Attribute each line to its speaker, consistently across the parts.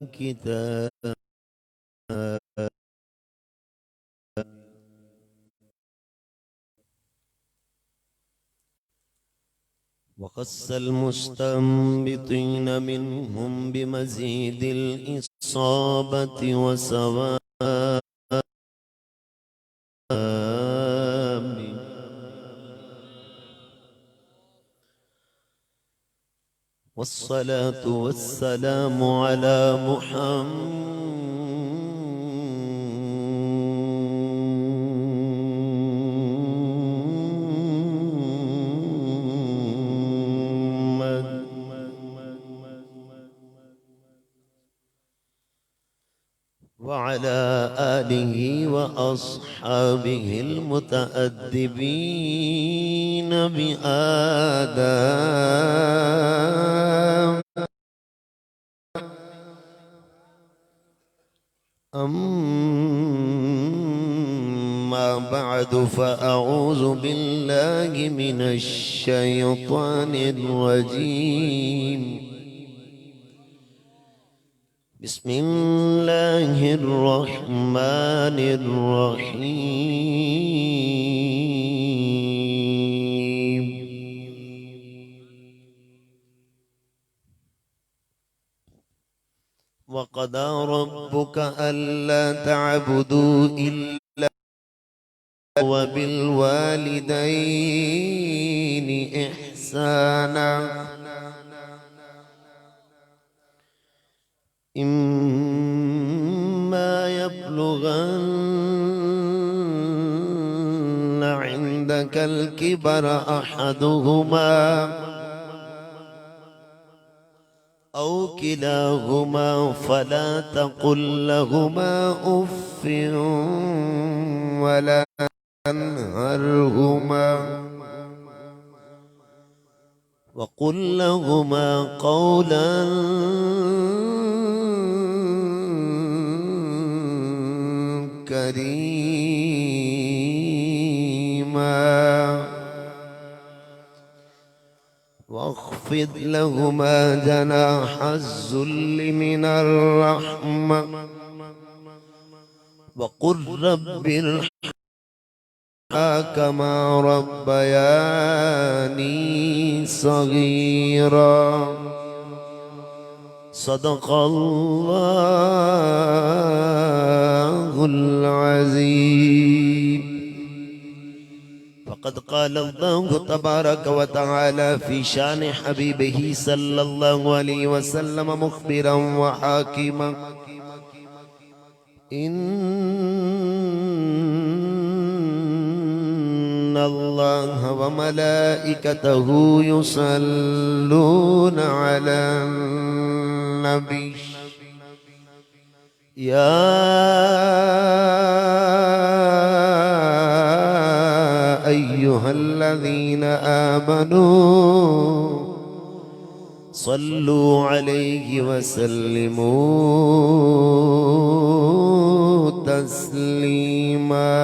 Speaker 1: كتاب وخص المستنبطين منهم بمزيد الإصابة وسواب والصلاة والسلام على محمد وعلى آله وأصحابه المتأدبين بآداب. أما بعد فأعوذ بالله من الشيطان الرجيم. بسم الله الرحمن الرحيم. وقضى ربك ألا تعبدوا إلا وبالوالدين إحسانا إما يبلغن عندك الكبر أحدهما أو كلاهما فلا تقل لهما أف ولا تنهرهما وقل لهما قولا كريما واخفض لهما جناح الذل من الرحمة وقل رب ارحمهما كما ربياني صغيرا. صدق الله العظيم. فقد قال الله تبارك وتعالى في شان حبيبه صلى الله عليه وسلم مخبرا وحاكما: إن الله وملائكته يصلون على النبي يا أيها الذين آمنوا صلوا عليه وسلموا تسليما.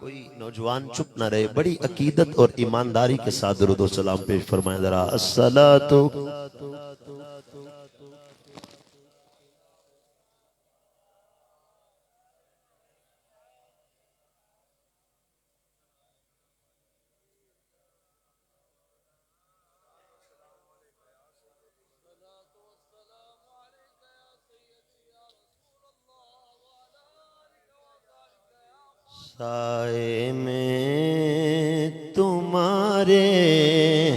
Speaker 1: कोई नौजवान चुप न रहे, बड़ी अकीदत और ईमानदारी के साथ दुरूद व सलाम पेश फरमाएं जरा। अस्सलातु साए में तुम्हारे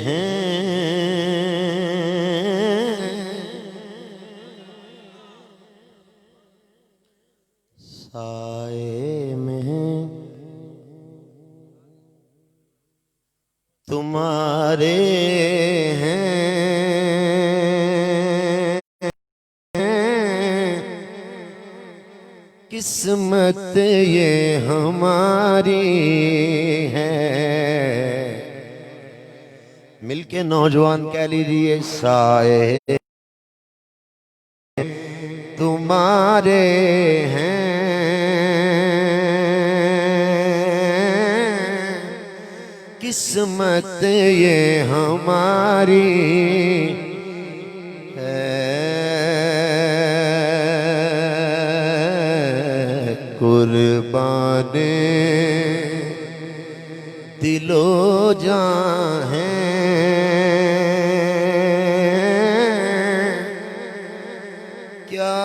Speaker 1: हैं, साए में तुम्हारे हैं, किस्मत ये हमारी है। मिलके नौजवान कह लीजिए, साए तुम्हारे हैं, किस्मत ये हमारी है। कुर्बान दिलो जान है, क्या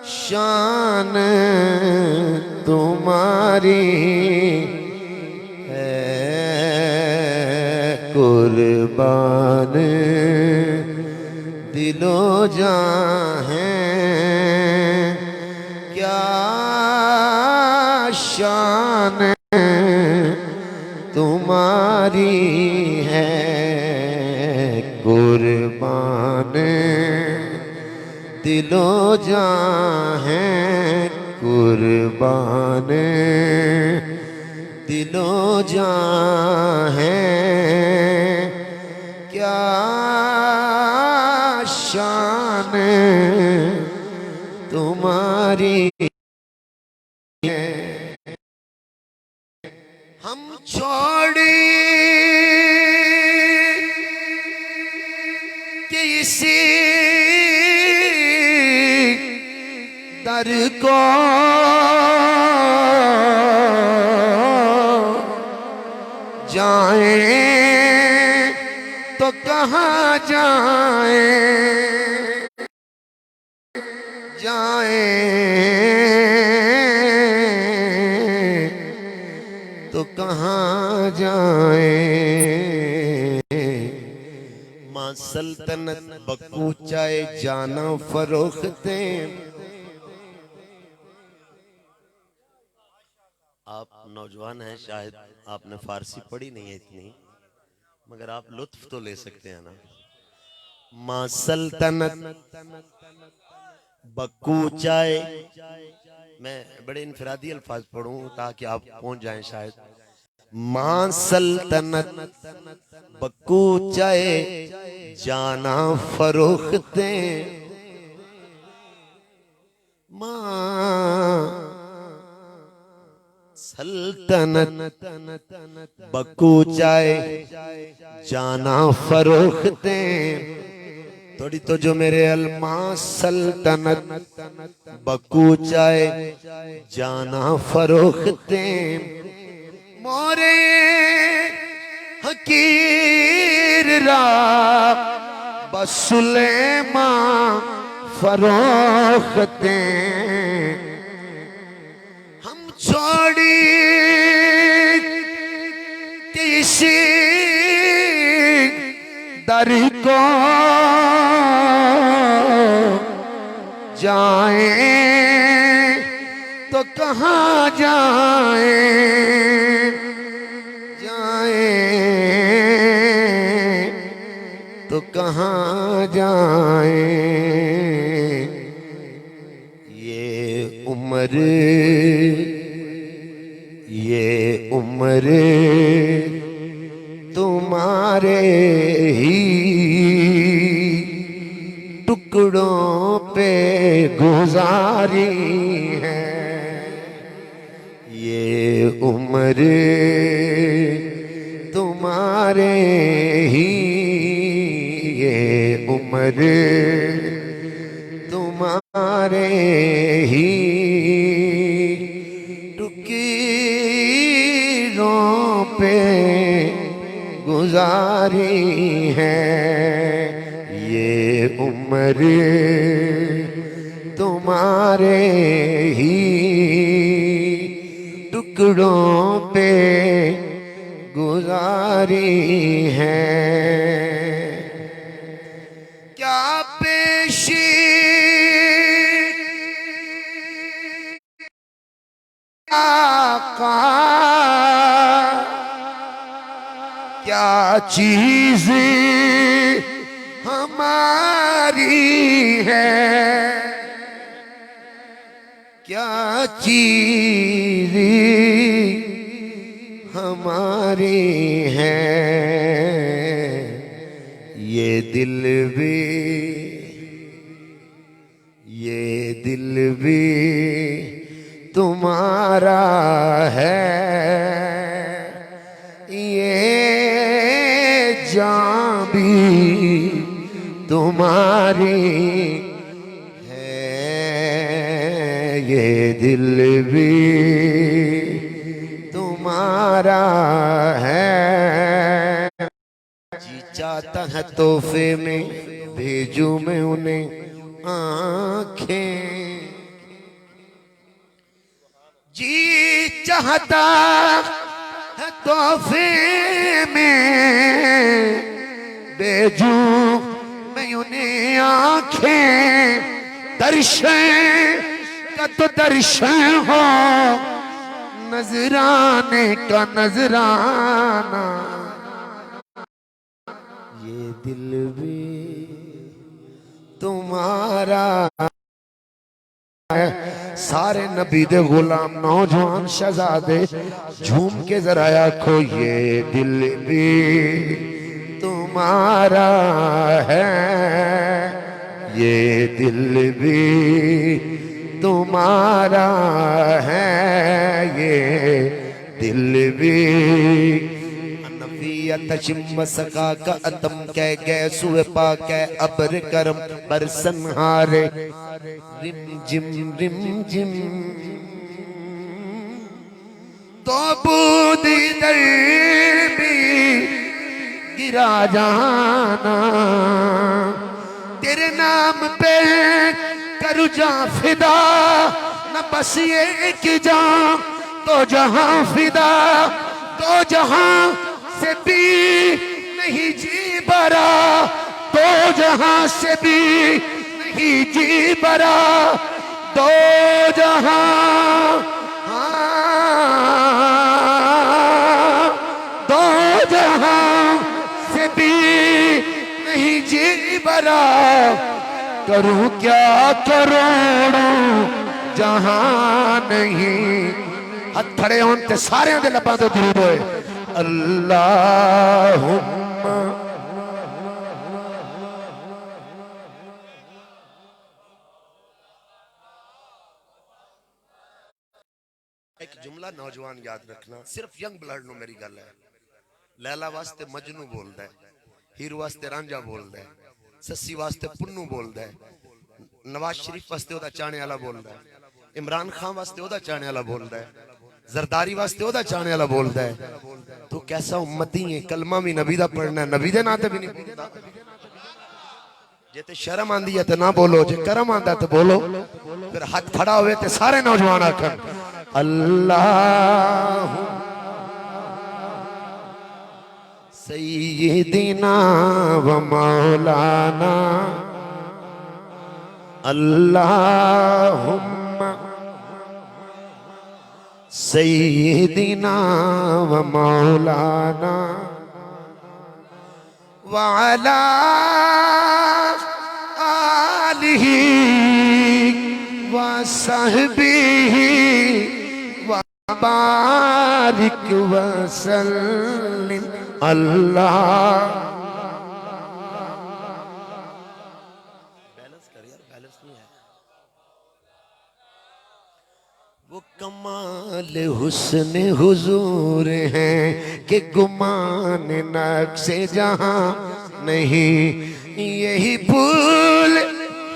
Speaker 1: शान तुम्हारी है, कुर्बान दिलो जान है, क्या शान तुम्हारी है, कुर्बान दिलो जान है, कुर्बान दिलो जान है, क्या शान तुम्हारी है। हम छोड़ी किसी दर को जाए तो कहाँ जाए, जाए तो कहाँ जाए। मां सल्तनत बकूचाए जाना फरोख्ते, आप नौजवान हैं, शायद आपने फारसी पढ़ी नहीं है इतनी, मगर आप लुत्फ तो ले सकते हैं ना। मां सल्तनत बकूचाए, मैं बड़े इनफरादी अल्फाज पढ़ूं ताकि आप पहुंच जाएं शायद। मां सल्तनत बकूचाए जाना फरोख्ते, मां सल्तनत बकूचाए जाना फरोख्ते, थोड़ी तो जो मेरे अलमा सल्तनत बकूचाए जाना फरोख्ते, मोरे हकीर रा बसुलेमा फरोख्ते, हम छोड़ी किसी दर को जाए तो कहाँ जाए, जाए तो कहाँ जाए। ये उम्र तुम्हारे ही टुकड़ों पे गुजारी है, ये उम्र तुम्हारे ही, ये उम्र तुम्हारे ही टुकड़ों पे गुजारी है, ये उम्र तुम्हारे ही टुकड़ों पे गुजारी है। क्या पेशी आका, क्या चीज हमारी है, क्या चीज हमारी है, ये दिल भी तुम्हारा है, ये जान भी तुम्हारी है, ये दिल भी तुम्हारा है। जी चाहता है तोहफे में भेजूं मैं उन्हें आंखें, जी चाहता है तोहफे में भेजूं मैं उन्हें आंखें। दर्शन का तो दर्शन हो, नजराने का नजराना, ये दिल भी तुम्हारा है। सारे नबी दे गुलाम नौजवान शहजादे झूम के जरा आखो, ये दिल भी तुम्हारा है, ये दिल भी तुम्हारा है, ये दिल भी। तशिम सका का अतम कह गए सुए पा कह अबर करम बरसन हारे, रिम जिम तो बूदी दर भी गिरा जाना, तेरे नाम पे करू जा फिदा, न बस ये कि जा तो जहां फिदा, तो जहां से भी नहीं जी बरा, तो जहां से भी नहीं जी बरा, दो जहां दो जहां से भी नहीं जी बरा, करूं क्या करोड़ों जहां नहीं। हाथ खड़े होन ते सारे दे लबां तो दरूद होए, अल्लाहुम्मा। एक जुमला नौजवान याद रखना, सिर्फ यंग ब्लड नो मेरी गल है। लैला वास्ते मजनू बोलदा है, हीर वास्ते रांझा बोलदा है, सस्सी वास्ते पुन्नू बोलदा है, नवाज शरीफ वास्ते ओदा चाहने वाला बोलदा है, इमरान खान वास्ते ओदा चाहने वाला बोलदा है, जरदारी वास्ते ओदा चाहने वाला बोलदा है। तू कैसा उम्मती है, कलमा भी नबी दा पढ़ना है, नबी दे नां ते भी नहीं बोलदा। जे ते शर्म आंदी है ते ना बोलो, जे करम आंदा ते बोलो। फिर हाथ खड़ा होवे ते सारे नौजवान आखन अल्लाह सय्यिदना व मौलाना, अल्लाहुम्मा सय्यिदना व मौलाना व अला आलिही व सहबिही व बारिक व सल्लिम। अल्लाह बैलेंस कर यार, बैलेंस नहीं है। वो कमाल हुस्न हुजूर है कि गुमान नक्शे जहां नहीं, यही फूल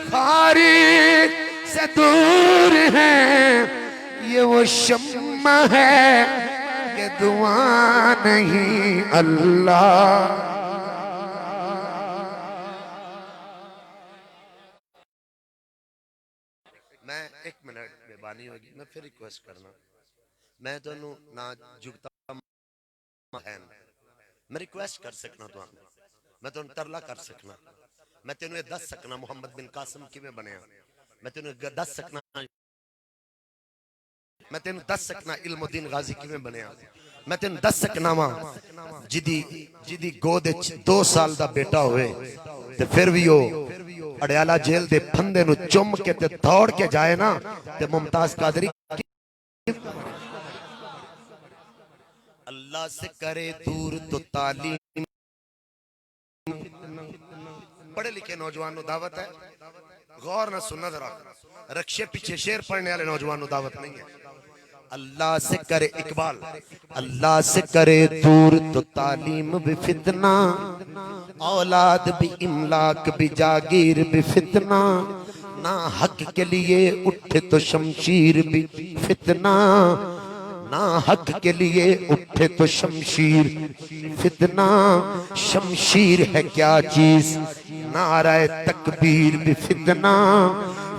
Speaker 1: खारिज से दूर है, ये वो शम्मा है कि दुआ नहीं। अल्लाह मैं एक मिनट बेबानी होगी, मैं फिर रिक्वेस्ट करना, मैं दोनों ना जुगता है, मैं रिक्वेस्ट कर सकना तो मैं तो तरला कर सकना, मैं तेन ये दस सकना मुहम्मद बिन कासिम किवें बनया, मैं तेन दस सकना, मैं तेन दस सकना इल्मुद्दीन गाजी किवें बनया, मैं तेन दस सकना वा जिदी गोद 2 साल दा बेटा होए ते फिर भी वो अड़याला जेल दे फंदे नु चुम के ते दौड़ के जाए ना, ते मुमताज कादरी अल्लाह से करे दूर तो तालीम। पढ़े लिखे नौजवान नु दावत है, गौर ना सुनना जरा, रक्षे पीछे शेर पढ़ने वाले नौजवान नु दावत नहीं है। अल्लाह से करे इकबाल, अल्लाह से करे दूर तो तालीम भी फितना, औलाद भी इमलाक भी जागीर भी फितना, ना हक के लिए उठे तो शमशीर भी फितना, ना हक के लिए उठे तो शमशीर फितना। शमशीर है क्या चीज, नाराए तकबीर भी फितना।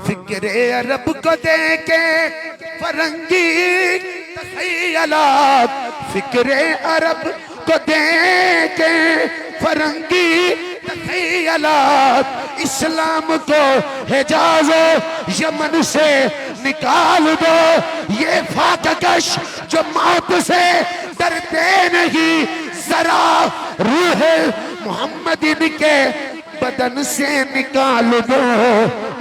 Speaker 1: फिक्रे अरब को दे के फरंगी तखयलात, फिक्रे अरब को दे के फरंगी तखयलात। इस्लाम को हिजाज यमन से निकाल दो, ये फाककश जो मौत से डरते नहीं, जरा रूह मोहम्मद इनके बदन से निकाल दो।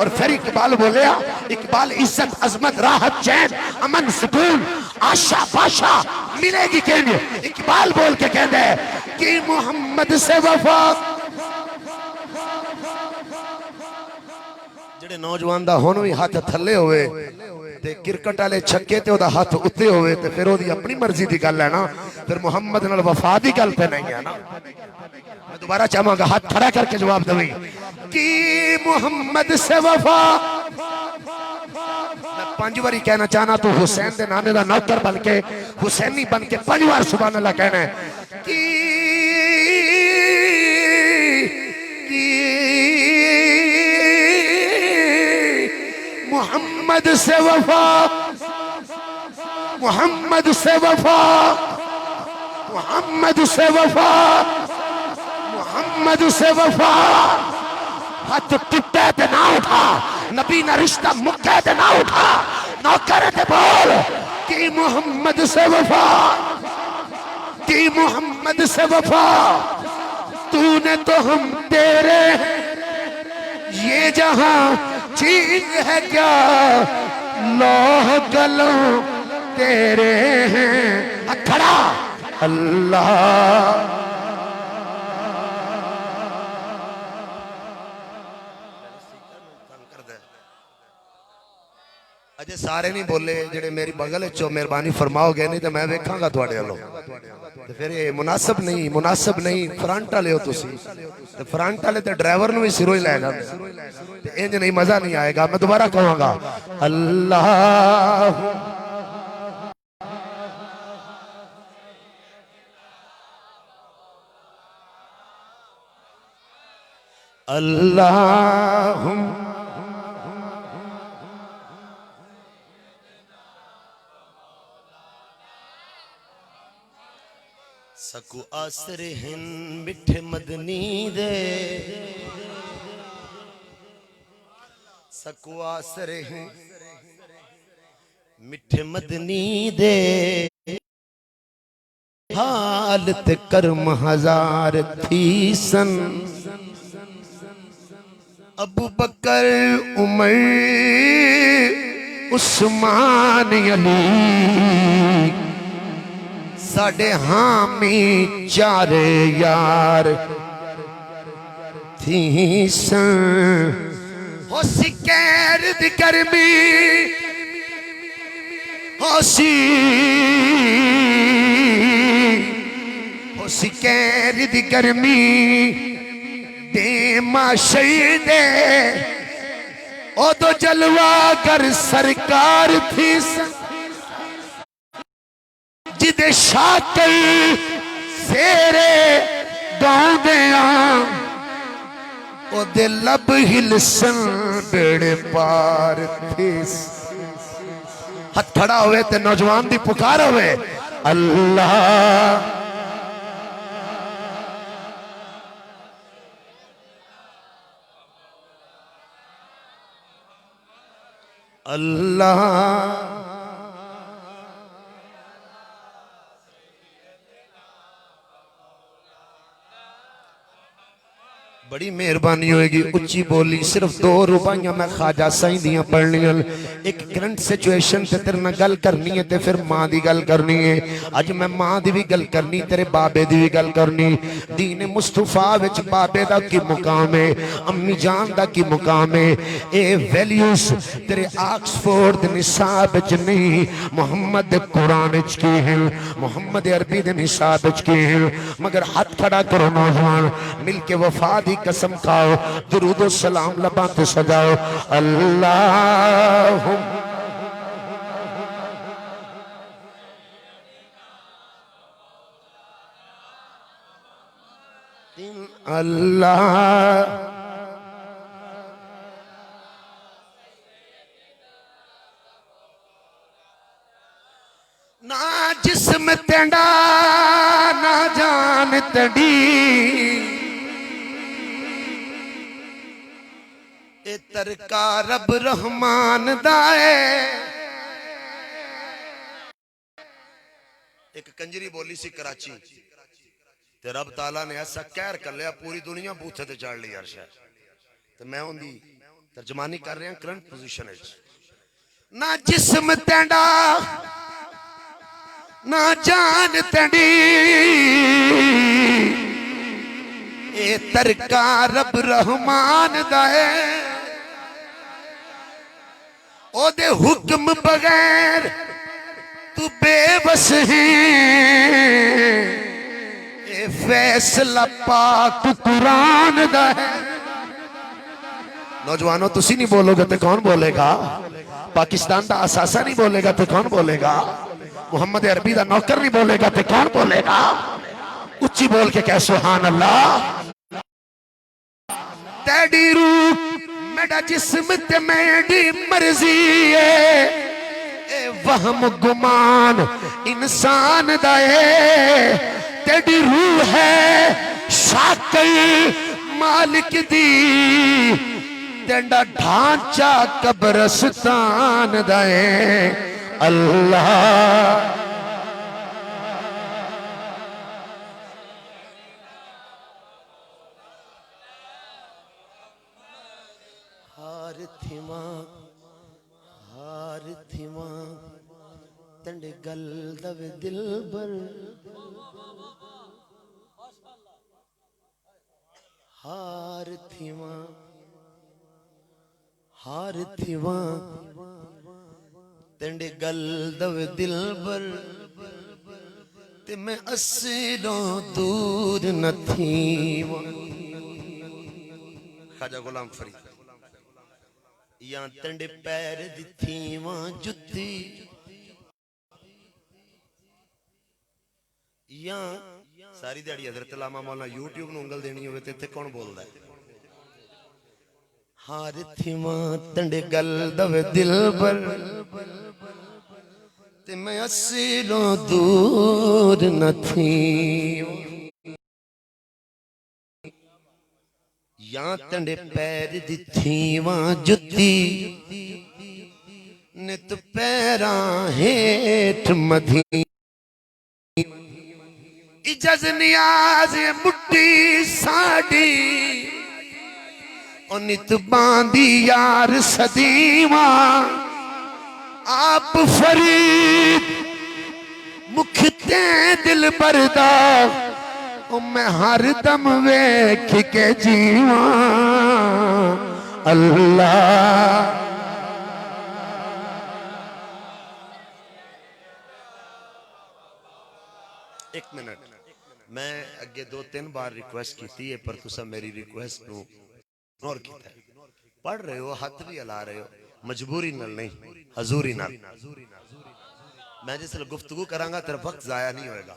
Speaker 1: और फिर इकबाल बोले, इकबाल इज्जत अजमत राहत चैन अमन सुकून आशा बाशा मिलेगी कहने, इकबाल बोल के कहते कि मोहम्मद से वफा। ਜਿਹੜੇ ਨੌਜਵਾਨ ਦਾ ਹੁਣ ਵੀ ਹੱਥ ਥੱਲੇ ਹੋਵੇ ਤੇ ਕ੍ਰਿਕਟ ਵਾਲੇ ਛੱਕੇ ਤੇ ਉਹਦਾ ਹੱਥ ਉੱਤੇ ਹੋਵੇ ਤੇ ਫਿਰ ਉਹਦੀ ਆਪਣੀ ਮਰਜ਼ੀ ਦੀ ਗੱਲ ਹੈ ਨਾ, ਫਿਰ ਮੁਹੰਮਦ ਨਾਲ ਵਫਾ ਦੀ ਗੱਲ ਤੇ ਨਹੀਂ ਹੈ ਨਾ। मैं दोबारा चाहूंगा हाथ खड़ा करके जवाब दे कि मोहम्मद से वफा। मैं 5 बारी कहना चाहना तो हुसैन के नाने का नौकर बन के हुसैनी बन के 5 बार सुभान अल्लाह कहना है कि मोहम्मद से वफा, मोहम्मद से वफा, मोहम्मद से वफा, मोहम्मद से वफा। हाथ टूटे ते ना उठा, नबी ना रिश्ता मुक्के ते ना उठा, नौकर ते बोल कि मोहम्मद से वफा, कि मोहम्मद से वफा। तूने तो हम तेरे ये जहां चीज है क्या, लौह कलम तेरे हैं। खड़ा अल्लाह अजे सारे नहीं बोले जेडे मेरी बगल चो मेहरबानी फरमाओगे, नहीं तो मैं वेखांगा तुहाडे वालों ते फिर ये मुनासिब नहीं, मुनासिब नहीं। फ्रंट वाले हो तुसी ते फ्रंट वाले ते ड्राइवर नु भी सिरों ही लै जांदे ते इंज नहीं, मजा नहीं आएगा। मैं दोबारा कहूंगा अल्लाह अल्लाह सकु आसर हिन मिठे मदनी दे, सकु आसर हिन मिठे मदनी दे। हालत कर्म हजार थी सन, अबू बकर उमर उस्मान अली साडे हामी चारे यार थी सन। होसी कैर दी गर्मी, होसी कैर दी गर्मी दे माशे दे, ओ तो जलवा कर सरकार थी सन। जिदे शाकल सेरे गाँव दे ओदे लब हिलसन बेड़े पार थे। हाथ खड़ा हुए ते नौजवान दी पुकार हुए अल्लाह अल्लाह। बड़ी मेहरबानी होगी। उच्ची बोली सिर्फ 2 रुपया मैं ख्वाजा साईं दियां पढ़नियां। एक करंट सिचुएशन ते तेरे नाल गल करनी है ते फिर मां दी गल करनी है। अज मैं मां दी भी गल करनी, तेरे बाबे दी भी गल करनी। दीन मुस्तफा विच बाबे दा की मुकाम है, अम्मी जान दा की मुकाम है। ए वैल्यूज तेरे ऑक्सफोर्ड दे निसाब विच नहीं, मोहम्मद दे कुरान विच की है, मोहम्मद अरबी दे निसाब विच की है। मगर हाथ खड़ा करो नौजवान, मिलके वफा दी कसम खाओ, दुरूद सलाम लबा ते सजाओ। अल्लाह अल्लाह ना जिस्म तेंडा ना जान तड़ी, ए तरका रब रहमान दाए। एक कंजरी बोली सी कराची ते रब ताला ने ऐसा कहर कर लिया पूरी दुनिया बूथे ते चढ़ ली अर्श है। ते मैं उनकी तर्जमानी कर रहा करंट पोजीशन है। ना जिस्म तेंडा ना जान तड़ी, ए तरका रब रहमान दाए। ओदे हुक्म बगैर तू बेबस है, ए फैसला पाक कुरान दा है। नौजवानों तुसी नहीं बोलोगे तो कौन बोलेगा? पाकिस्तान का असासा नहीं बोलेगा तो कौन बोलेगा? मोहम्मद अरबी का नौकर नहीं बोलेगा तो कौन बोलेगा? उच्ची बोल के कह सुभान अल्लाह। तेरी रूह मेरा जिस्म ते मेरी मर्जी है, ए वहम गुमान इंसान दा है। तेरी रूह है शाकई मालिक दी, तेरा ढांचा कब्रस्तान दा है। अल्लाह हार थिमा तंडे गल दवे दिल बर, हार थिमा तंडे गल दवे दिल बर, ते मैं असलों दूर न थी। ख्वाजा गुलाम फरीद या तंडे पैर दी थीवा जुत्ती, या सारी दिहाड़ी हजरत लामा मौला यूट्यूब ਨੂੰ ਉਂਗਲ देनी ਹੋਵੇ ਤੇ ਇੱਥੇ कौन बोलता है? हार थीवा तंडे गल दवे दिल पर, ते मैं असलों दूर न थी। या तंडे पैर दी थीवा जुत्ती, नित पैरा हेठ मधी। इजज नियाज मुट्ठी साड़ी, और नित बांधी यार सदीवा। आप फरीद मुखते दिल बरदा, मैं हर दम वेख के जीवा। अल्लाह एक मिनट, मैं अगे 2-3 बार रिक्वेस्ट की है पर तुसा मेरी रिक्वेस्ट को इग्नोर किया है। पढ़ रहे हो, हाथ भी हिला रहे हो, मजबूरी नाल नहीं, हजूरी नाल। मैं जिसले गुफ्तगू करांगा तेरा वक्त जाया नहीं होएगा,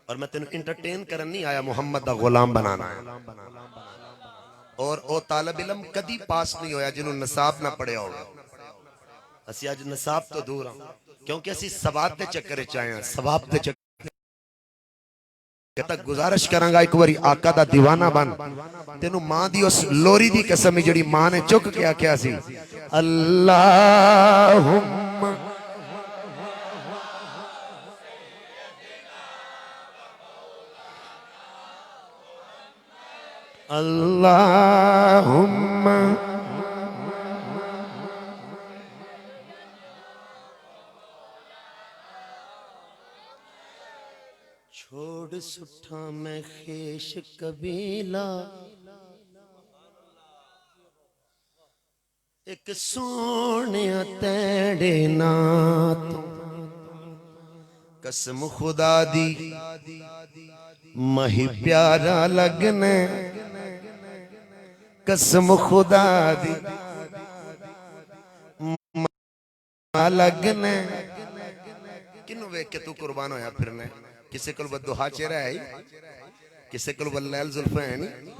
Speaker 1: और मैं तेन इंटरटेन करन नहीं आया, मोहम्मद दा गुलाम बनाना है। और ओ तालब इलम कदी पास नहीं होया जिन्होंने नसाब ना पढ़िया होगा। असी अज नसाब तो दूर हाँ, क्योंकि असी सवाब के चक्कर च आए हैं। सवाब के चक्कर तक गुजारिश करांगा, एक बारी आका दा दीवाना बन। तेनू मां दी उस लोरी दी कसम जड़ी मां ने चुक के आख्या सी, अल्लाहुम्मा अल्लाहुम्मा छोड़ सुठा मैं खेश कबीला एक सोने तेरे नात कसम खुदा दी मही प्यारा लगने कसम खुदा दी लगने किन्नू वेख के तू कुर्बान होया फिरने किसे को बददुहा चेहरा है किसे को बल्लैल जुल्फे है नहीं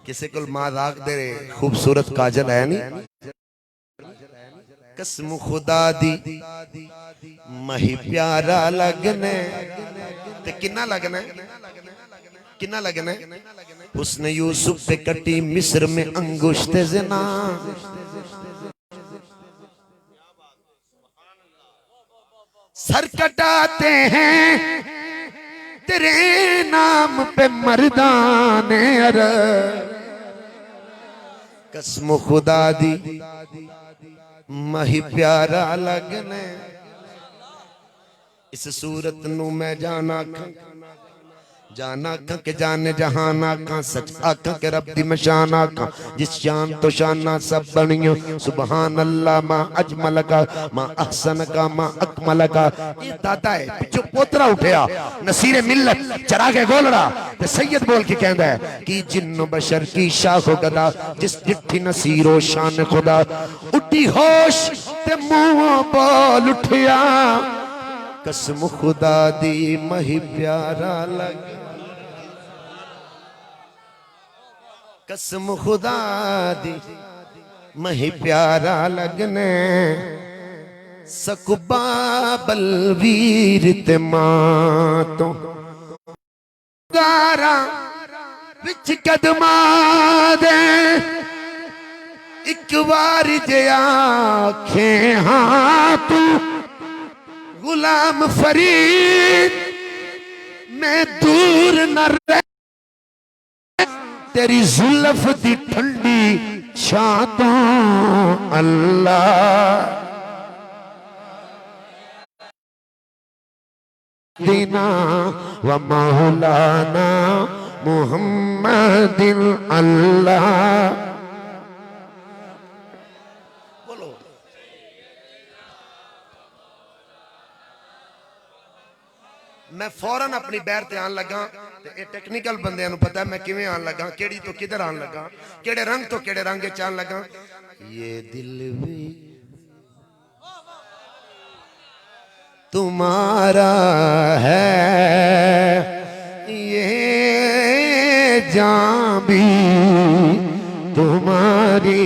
Speaker 1: किसे को मादाक दे खूबसूरत काजल है नहीं कसम खुदा दी मही प्यारा लगने ते किन्ना लगना किन्ना लगना हुस्न यूसुफ पे कटी मिस्र में अंगुश्त ज़िना सर कटाते हैं तेरे नाम पे मर्दाने अरब कसम खुदा दी मही प्यारा लगने इस सूरत नू मैं जाना के जाने जहाना का सच आका के रब दी मशाना का जिस शान तो शाना सब बनियो सुबहान अल्लाह मा अजमल का मा अहसन का मा अकमल का ये दादा है पिछो पोतरा उठया नसीरे मिल्लत चरागे गोलड़ा ते सैयद बोल के कहंदा है कि जिन्न बशर की शाखो गदा जिस जिठी नसीरो शान खुदा उठी होश ते मुंह बोल उठया कसम खुदा दी मही प्यारा लग कसम खुदा दी मही प्यारा लगने सकुबा बलवीर ते मां तो गारा विच कदमा दे एक बार जे आखे हाँ तू गुलाम फरीद मैं दूर न रह तेरी जुल्फ दी ठंडी छातों अल्लाह दीना व मौलाना मुहम्मदिन अल्लाह बोलो मैं फौरन अपनी बैर ते आन लगा ये टेक्निकल बंदे पता है मैं किवें आन लगा केड़ी तो किधर आन लगा केड़े रंग तो केड़े रंग च आन लगा ये दिल भी तुम्हारा है ये जान भी तुम्हारी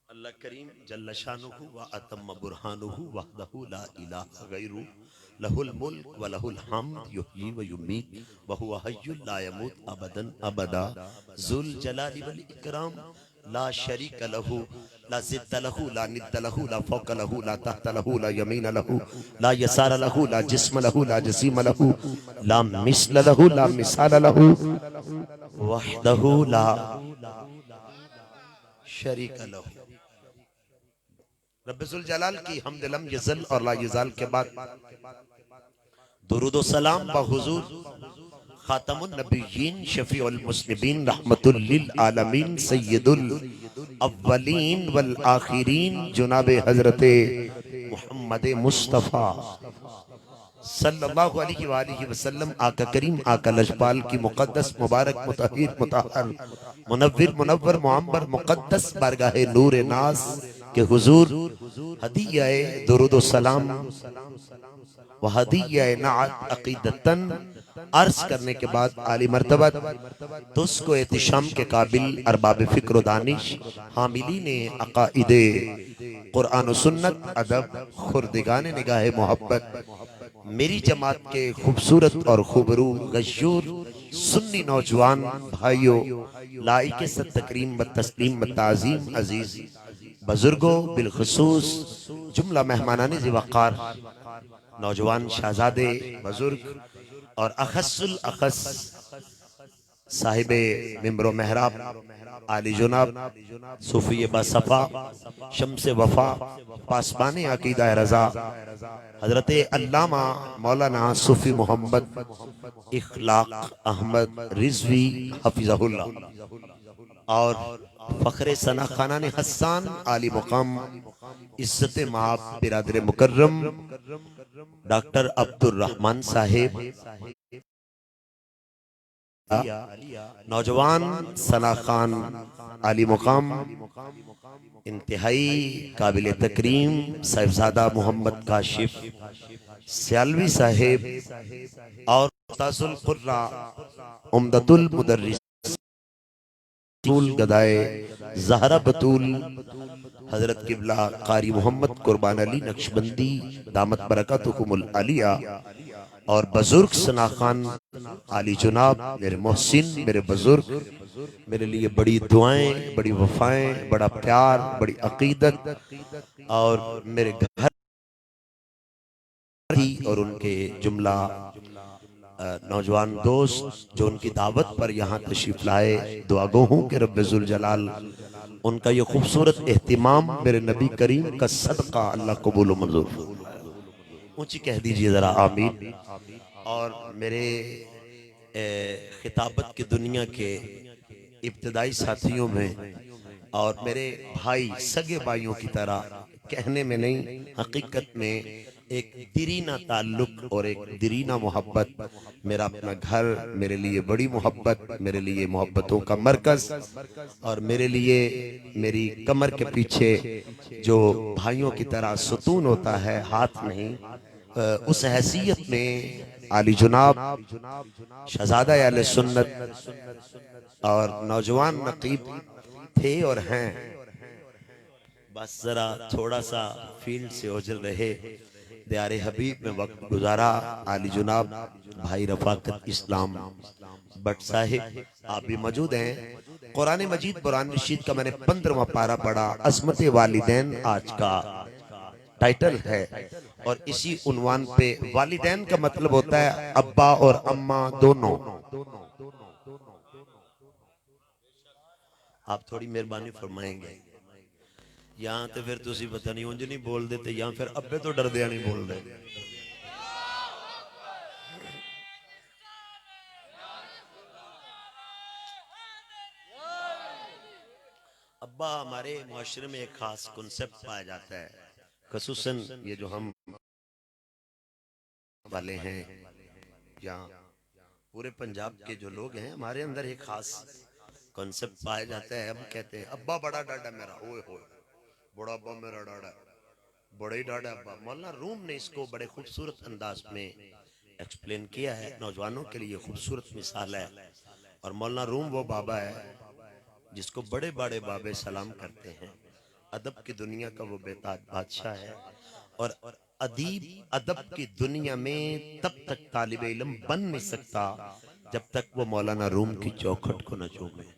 Speaker 1: अल्लाह करीम जल्ल शानुहु व अतम्म बुरहानुहु वहदहु ला इलाहा गैरु लहुल मुल्क व लहुल हम्द युहयी व युमीत व हुवा हय्युल ला यमूत अबदन अबदा जुल जलाली वल इकराम ला शरीक लहु ला जिद्द लहु ला निद्द लहु ला फौक लहु ला तहत लहु ला यमीन लहु ला यसार लहु ला जिस्म लहु ला जसीम लहु ला मिस्ल लहु ला मिसाल लहु वहदहु ला शरीक लहु। रब्बुल जलाल की हम्द लम यज़ल और ला यज़ाल के बाद दुरूद व सलाम बहुजूर खातमुन नबिय्यीन शफीउल मुस्लिमीन रहमतुल लिल आलमीन सय्यदुल अव्वलीन वल आखिरीन जनाबे हजरते मुहम्मद मुस्तफ़ा सल्लल्लाहु अलैहि वसल्लम आका करीम आका लजपाल की मुकद्दस मुबारक मुतहिर मुतहर मुनव्विर मुनव्वर मुअम्बर मुकद्दस बारगाह नूर नाज के हुजूर हदिया दुरूद व सलाम वहदिया नात अकीदतन अर्ज करने के बाद आली मर्तबत तो उसको एहतिशाम के काबिल अरबाब फिक्र दानिश हामिलीन अकाइदे कुरान और सुन्नत अदब खुर्दिगान निगाह मोहब्बत मेरी जमात के खूबसूरत और खूबरू गशूर सुन्नी नौजवान भाइयों लाइक सत तकरीम व तस्लीम व ताज़ीम अजीज बुजुर्गों बिलखसूस जुमला मेहमानाने ज़िवक़ार नौजवान शहजादे बुजुर्ग और अखस्सुल अखस साहिबे मिंबरो मेहराब आली जुनाब सूफी बासफा शम्स वफा पासबान अकीदा रजा हजरत अल्लामा मौलाना सूफी मोहम्मद इखलाक अहमद रिजवी हफिज़हुल्लाह और फखरे सना खानाने हसन आली मुकाम इज्जत माप बिरादर मुकर्रम डॉक्टर अब्दुल रहमान साहेब नौजवान सना खान आली मुकाम इंतहाई काबिल तकरीम साहिबजादा मोहम्मद काशिफ सियालवी साहेब और उस्ताजुल कुर्रा उम्दतुल मुदर्रिस गदाए ज़हरा बतूल हजरत किबला कारी मोहम्मद कुर्बान अली नक्शबंदी दामत बरकतुहुमुल आलिया और बुजुर्ग सना खान आली जुनाब मेरे मोहसिन मेरे बुजुर्ग मेरे लिए बड़ी दुआएं बड़ी वफाएं बड़ा प्यार बड़ी अकीदत और मेरे घर ही और उनके जुमला नौजवान दोस्त जो उनकी दावत पर यहाँ तशरीफ लाए दुआ गो हूँ कि रब्बुल जलाल उनका ये खूबसूरत एहतिमाम मेरे नबी करीम का सदका अल्लाह कबूल व मंजूर ऊंची कह दीजिए जरा आमीन। और मेरे खिताबत की दुनिया के इब्तदाई साथियों में और मेरे भाई सगे भाइयों की तरह कहने में नहीं हकीकत में एक दिरीना ताल्लुक और एक दिरीना मोहब्बत मेरा अपना घर मेरे लिए बड़ी मोहब्बत मेरे लिए मोहब्बतों का मरकज और मेरे लिए मेरी कमर के पीछे जो भाइयों की तरह सुतून होता है हाथ नहीं उस हैसियत में आली जुनाब शहजादा आले सुन्नत और नौजवान नकीब थे और हैं। बस जरा थोड़ा सा फील्ड से ओझल रहे दियारे हबीब में वक्त गुजारा आली जुनाब भाई रफाकत इस्लाम भट्ट साहिब आप भी मौजूद हैं। कुरान मजीद कुरान रशीद का मैंने 15वां पारा पढ़ा अज़मत वालिदैन आज का टाइटल है और इसी उन्वान पे वालिदैन का मतलब होता है अब्बा और अम्मा दोनों। आप थोड़ी मेहरबानी फरमाएंगे यहाँ तो फिर तुसी पता नहीं उंज नहीं बोल देते या फिर अब्बे तो डर दिया नहीं बोल रहे। अब्बा हमारे मुआशरे में एक खास कॉन्सेप्ट पाया जाता है खसूसन ये जो हम वाले हैं या पूरे पंजाब के जो लोग हैं हमारे अंदर एक खास कॉन्सेप्ट पाया जाता है। हम कहते हैं अब्बा बड़ा डाडा मेरा ओए होए बड़ा अब्बा मेरा डाडा बड़ा ही डाडा अब्बा। मौलाना रूम ने इसको बड़े खूबसूरत अंदाज में एक्सप्लेन किया है नौजवानों के लिए खूबसूरत मिसाल है। और मौलाना रूम वो बाबा है जिसको बड़े बड़े बाबे सलाम करते हैं। अदब की दुनिया का वो बेताज बादशाह है और अदीब अदब की दुनिया में तब तक तालिबे इल्म बन नहीं सकता जब तक वो मौलाना रूम की चौखट को न चूमे।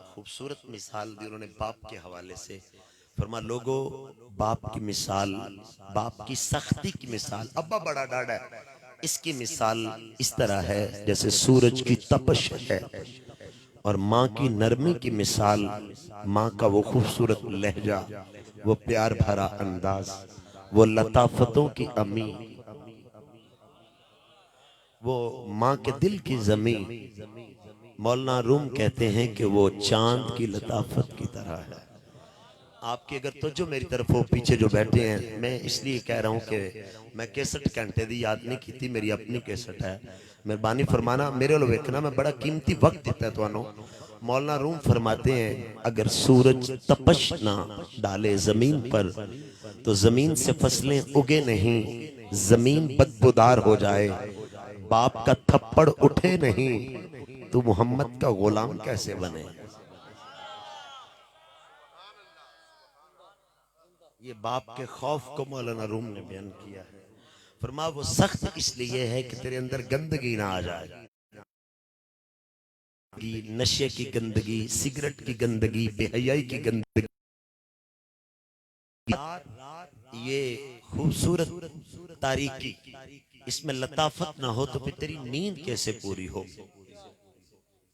Speaker 1: खूबसूरत मिसाल दी उन्होंने बाप के हवाले से फरमा लोगो बाप की मिसाल बाप की सख्ती की मिसाल अब्बा बड़ा डाडा है इसकी मिसाल इस तरह है जैसे सूरज की तपश है और माँ की नरमी की मिसाल माँ का वो खूबसूरत लहजा वो प्यार भरा अंदाज वो लताफतों की अमी वो माँ के दिल की जमी। मौलाना रूम कहते हैं कि वो चांद की लताफत की तरह है। आपकी अगर तो जो मेरी तरफ हो पीछे जो बैठे हैं मैं इसलिए कह रहा हूँ कि मैं 61 घंटे दी याद नहीं की मेरी अपनी 61 है। मेहरबानी फरमाना मेरे लो वेखना मैं बड़ा कीमती वक्त दिता है तुहानू मौलाना रूम फरमाते हैं अगर सूरज तपश ना डाले जमीन पर तो जमीन से फसलें उगे नहीं, जमीन बदबूदार हो जाए, बाप का थप्पड़ उठे नहीं तो मोहम्मद का गुलाम कैसे बने। ये बाप के खौफ को मौलाना रूम ने बयान किया है। फरमा वो सख्त इसलिए है कि तेरे अंदर गंदगी ना आ जाए, नशे की गंदगी, सिगरेट की गंदगी, बेहयाई की गंदगी। ये खूबसूरत तारीकी, इसमें लताफत ना हो तो फिर तेरी नींद कैसे पूरी हो।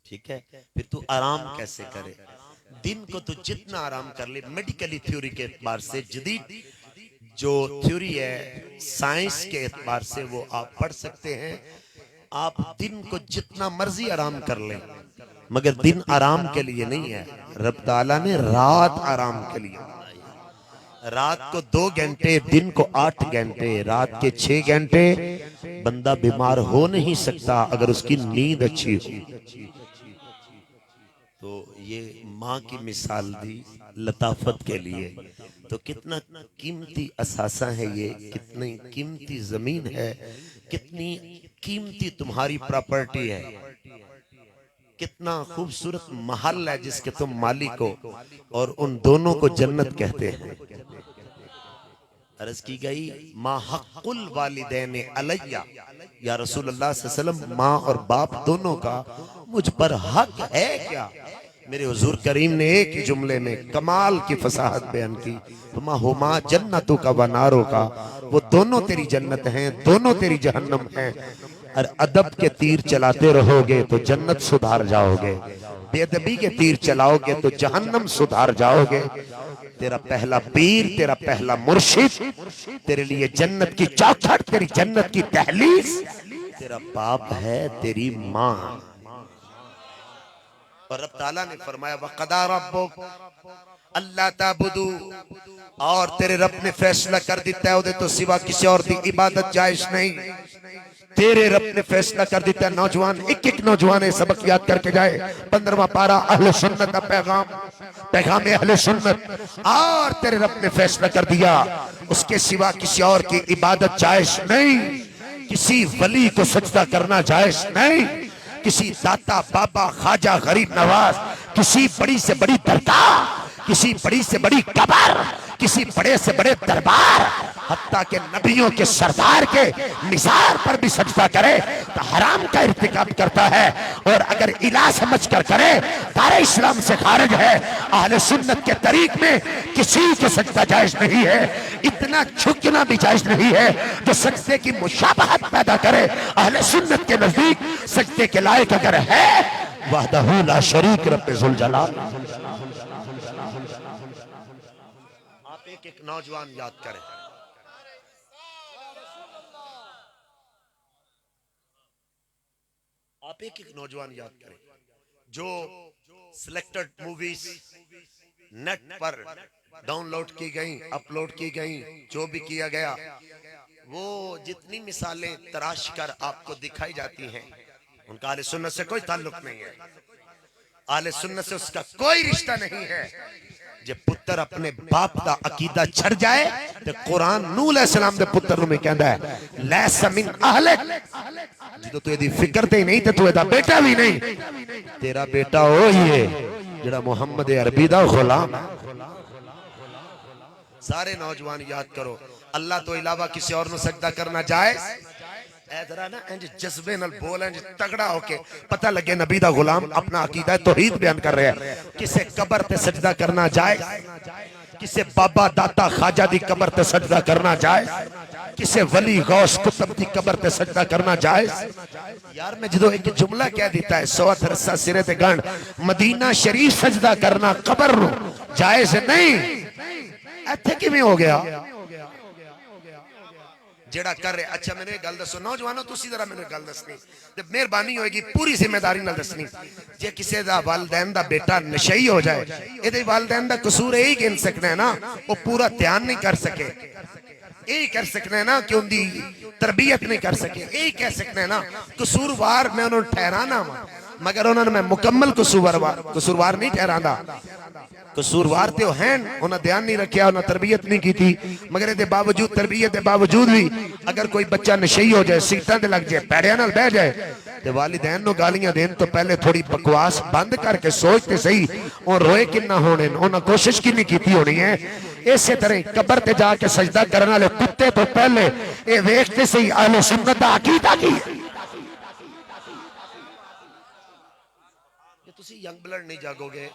Speaker 1: ठीक है, फिर तू आराम कैसे करे। दिन को तू जितना आराम कर ले, मेडिकली थ्योरी के एतबार से, जदीद जो थ्योरी है साइंस के एतबार से वो आप पढ़ सकते हैं। आप दिन को जितना मर्जी आराम कर लें, मगर दिन आराम के लिए नहीं है। रब ताला ने रात आराम के लिए, रात को 2 घंटे, दिन को 8 घंटे, रात के 6 घंटे। बंदा बीमार हो नहीं सकता अगर उसकी नींद अच्छी हो। तो ये माँ की मिसाल दी लताफत के लिए। तो कितना कीमती असासा है ये, कितनी कीमती जमीन है, कितनी कीमती तुम्हारी प्रॉपर्टी है, कितना खूबसूरत महल है जिसके तुम मालिक हो, और उन दोनों को जन्नत कहते हैं। अर्ज की गई माँ हक़ुल वालिदैन अलैया, या रसूल अल्लाह सल्लल्लाहु अलैहि वसल्लम, माँ और बाप दोनों का मुझ पर हक है क्या। मेरे हुजूर करीम ने एक ही जुमले में कमाल की फसाहत बयान की, तुमा हुमा जन्नतों का व नारों का, वो दोनों तेरी जन्नत हैं, दोनों तेरी जहन्नम हैं। और अदब के तीर चलाते रहोगे तो जन्नत सुधार जाओगे, बेअदबी के तीर चलाओगे तो जहन्नम सुधार जाओगे। तेरा पहला पीर, तेरा पहला मुर्शिद तेरे लिए जन्नत की चौखट, तेरी जन्नत की दहलीज तेरा बाप है, तेरी माँ। और रब ताला ने फरमाया वक़दा रब्बुक अल्ला ताबुदू, और तेरे रब ने फैसला कर दिता है उदे तो सिवा किसी और की इबादत जायज नहीं। तेरे रब ने फैसला कर दिता है। नौजवान, एक एक नौजवान सबक याद करके जाए। 15वां पारा अहले सुन्नत का पैगाम, पैगाम अहले सुन्नत। और तेरे रब ने फैसला कर दिया उसके सिवा किसी और की इबादत जायज नहीं, किसी वली को सजदा करना जायज नहीं, किसी दाता बाबा ख्वाजा गरीब नवाज, किसी बड़ी से बड़ी दरगाह, किसी बड़ी से बड़ी कबर, किसी बड़े से बड़े दरबार, हत्ता के नबियों के सरदार के निसार पर भी सजदा करे तो हराम का इर्तिकाब करता है। और अगर इला समझ कर करे तारे इस्लाम से खारिज है। अहले सुन्नत के तरीक में किसी को सजदा जायज नहीं है, इतना झुकना भी जायज नहीं है जो सजदे की मुशाबहत पैदा करे। अहले सुन्नत के नजदीक सजदे के लायक अगर है वहदहू ला शरीक रब्बे जुल जलाल। आप एक एक नौजवान याद करें, आप एक एक नौजवान याद करें जो सिलेक्टेड मूवीज नेट पर डाउनलोड की गई, अपलोड की गई, जो भी किया गया, वो जितनी मिसालें तराश कर आपको दिखाई जाती हैं उनका अहले सुन्नत से कोई ताल्लुक नहीं है। अहले सुन्नत से उसका कोई रिश्ता नहीं है। जब पुत्र अपने बाप का अकीदा छड़ जाए तो कुरान नूह अलैहिस्सलाम दे पुत्र नु में कहंदा है लैसा मिन अहलिक, जो तू एदी फिक्र ते नहीं ते तू एदा बेटा भी नहीं, तेरा बेटा ओ ही है जेड़ा मोहम्मद अरबी दा गुलाम। सारे नौजवान याद करो, अल्लाह तो इलावा किसी और नु सजदा करना जायज ऐदरा ना इंज जज्बे नाल बोल, इंज तगड़ा होके पता लगे नबी दा गुलाम अपना अकीदा तौहीद बयान कर रहा है। किसे कब्र ते सजदा करना जायज, किसे बाबा दाता खाजा दी कब्र ते सजदा करना जायज, किसे वली गौस कुतुब दी कब्र ते सजदा करना जायज। यार मैं जो एक जुमला कह देता है सौत रस्सा सिरे ते गंढ, मदीना शरीफ सजदा करना कब्र नु जायज नहीं, इत्थे किवें हो गया जेड़ा कर रहे। अच्छा मैंने गल दसो नौजवानों, तुसी जरा मैंने गल दसनी ते मेहरबानी होएगी पूरी जिम्मेदारी नाल दसनी। जे किसी दा वालिदैन दा बेटा नशई हो जाए, एदे वालिदैन दा कसूर यही गिन सकना है ना, वो पूरा ध्यान नहीं कर सके, यही कर सकना है ना कि उनकी तरबियत नहीं कर सके, यही कह सकना है ना कसूरवार मैं उन्होंने ठहराना वा। मगर उन्होंने मैं मुकम्मल कसूरवार नहीं ठहरांदा। कसूरवार तो हैं, उन्हें ध्यान नहीं रखा, उन्हें तरबियत नहीं की थी, मगर ये बावजूद तरबियत के बावजूद भी अगर कोई बच्चा नशई हो जाए, सीटां ते लग जाए, पैड़ियां नाल बह जाए, तो वालिदैन नूं गालियां देने तो पहले थोड़ी बकवास बंद करके सोचते सही और रोए किन्ना होने, उन्हें कोशिश किन्नी की होनी है। इसे तरह कबर ते जाके सजदा करने वाले कुत्ते तो पहले ये वेखते सही अहले सुन्नत दा अकीदा की है। तुसी यंग ब्लड नहीं जागोगे,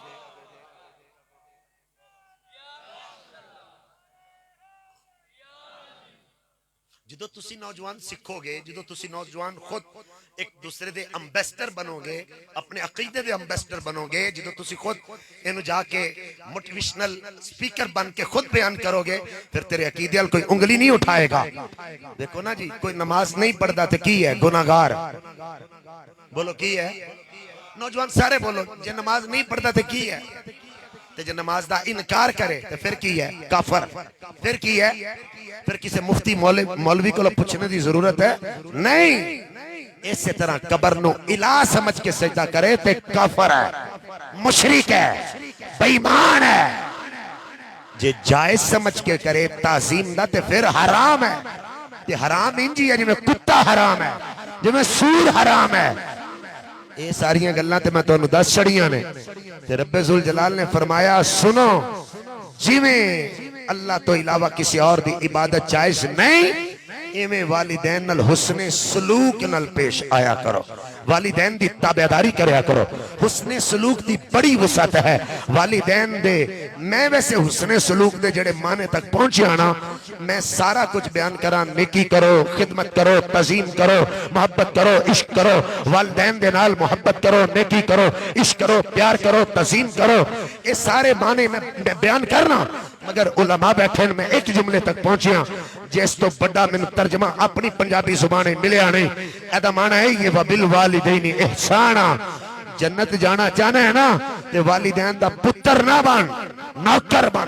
Speaker 1: जो तुसी नौजवान सीखोगे, जो तुसी नौजवान खुद एक दूसरे दे अंबेसडर बनोगे, अपने अकीदे दे अंबेसडर बनोगे, जो तुसी खुद इन्हें जाके मोटिवेशनल स्पीकर बन के खुद बयान करोगे, फिर तेरे अकीदे वाल कोई उंगली नहीं उठाएगा। देखो ना जी, कोई नमाज नहीं पढ़ता तो की है? गुनाहगार। बोलो की है? नौजवान सारे बोलो, जे नमाज नहीं पढ़ता तो की है? ते जे नमाज दा इनकार करे तो फिर की है? काफर। फिर की है? फिर किसी मुफ्ती मौलवी को पूछने की जरूरत है नहीं। इसी तरह कबर नो इला समझ के सजदा करे ते काफर है, मुशरिक है, बेईमान है। जे जायज समझ के करे ताजीम दा ते फिर हराम है। ते हराम इंजी है जिवें कुत्ता हराम है, जिवें सूर हराम है। ये सारियां गल्लां ते मैं तुहानू दस छड़ियां ने। ते रब्बे जुल जलाल ने फरमाया सुनो, जिवें अल्लाह तो इलावा किसी और दी इबादत जायज नहीं, इवें वालिदैन नाल हुस्ने सलूक नाल पेश आया करो, वालिदैन दी ताबेदारी करया करो। हुस्ने सलूक दी बड़ी वसअत है। वालिदैन दे मैं वैसे हुस्ने सलूक दे जेड़े माने तक पहुंचे ना, मैं सारा कुछ बयान करा। नेकी करो, खिदमत करो, तज़ीम करो, मोहब्बत करो, इश्क करो, वालिदैन दे नाल मोहब्बत करो, नेकी करो, इश्क करो, प्यार करो, तज़ीम करो। ये सारे माने मैं बयान करना, मगर उलमा बैठे मैं एक जुमले तक पहुंचिया जिस तो बड़ा मैंने तर्जमा अपनी पंजाबी जुबान मिलया नहीं। एदा माना है ये वबिल वालिदैन इहसाना। जन्नत जाना चाहना है ना, तो वालिदैन दा पुत्र ना बन, नौकर बन।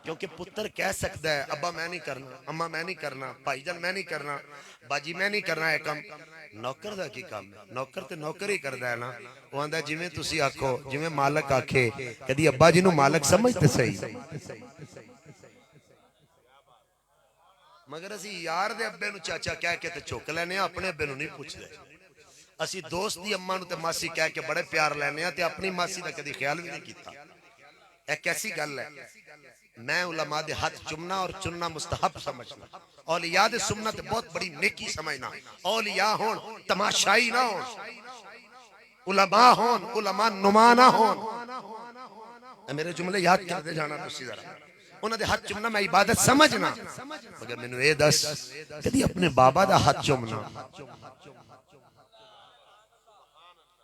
Speaker 1: क्योंकि पुत्र कह सकता है अब्बा मैं नहीं करना, अम्मा मैं नहीं करना, भाईजान मैं नहीं करना, बाजी मैं नहीं करना है काम। नौकर दा की काम है? नौकर ते नौकर ही करता है ना। वो आंदा जिवें तुसी आखो, जिवें मालक आखे। कदी अब्बा जी नू मालक समझते सही, मगर असी यार दे अब्बे नू चाचा कह के ते चुक लेने, अपने अब्बे नू नहीं पूछते। असी दोस्त दी अम्मा नू ते मासी कह के बड़े प्यार लेने, ते अपनी मासी दा कदी ख्याल भी नहीं किया। एक कैसी गल है? मैं उलमा दे हाथ चुमना और चुनना मुस्तहब समझना, औलिया दे सुन्नत बहुत बड़ी नेकी समझना। औलिया होन तमाशाई ना होन, उलमा होन उलमा नुमा ना होन। मेरे जुमले याद करते जाना तुसी जरा। उन्होंने हाथ चुमना मैं इबादत समझना, मगर मैनू ये दस कदी अपने बाबा दा हाथ चुमना,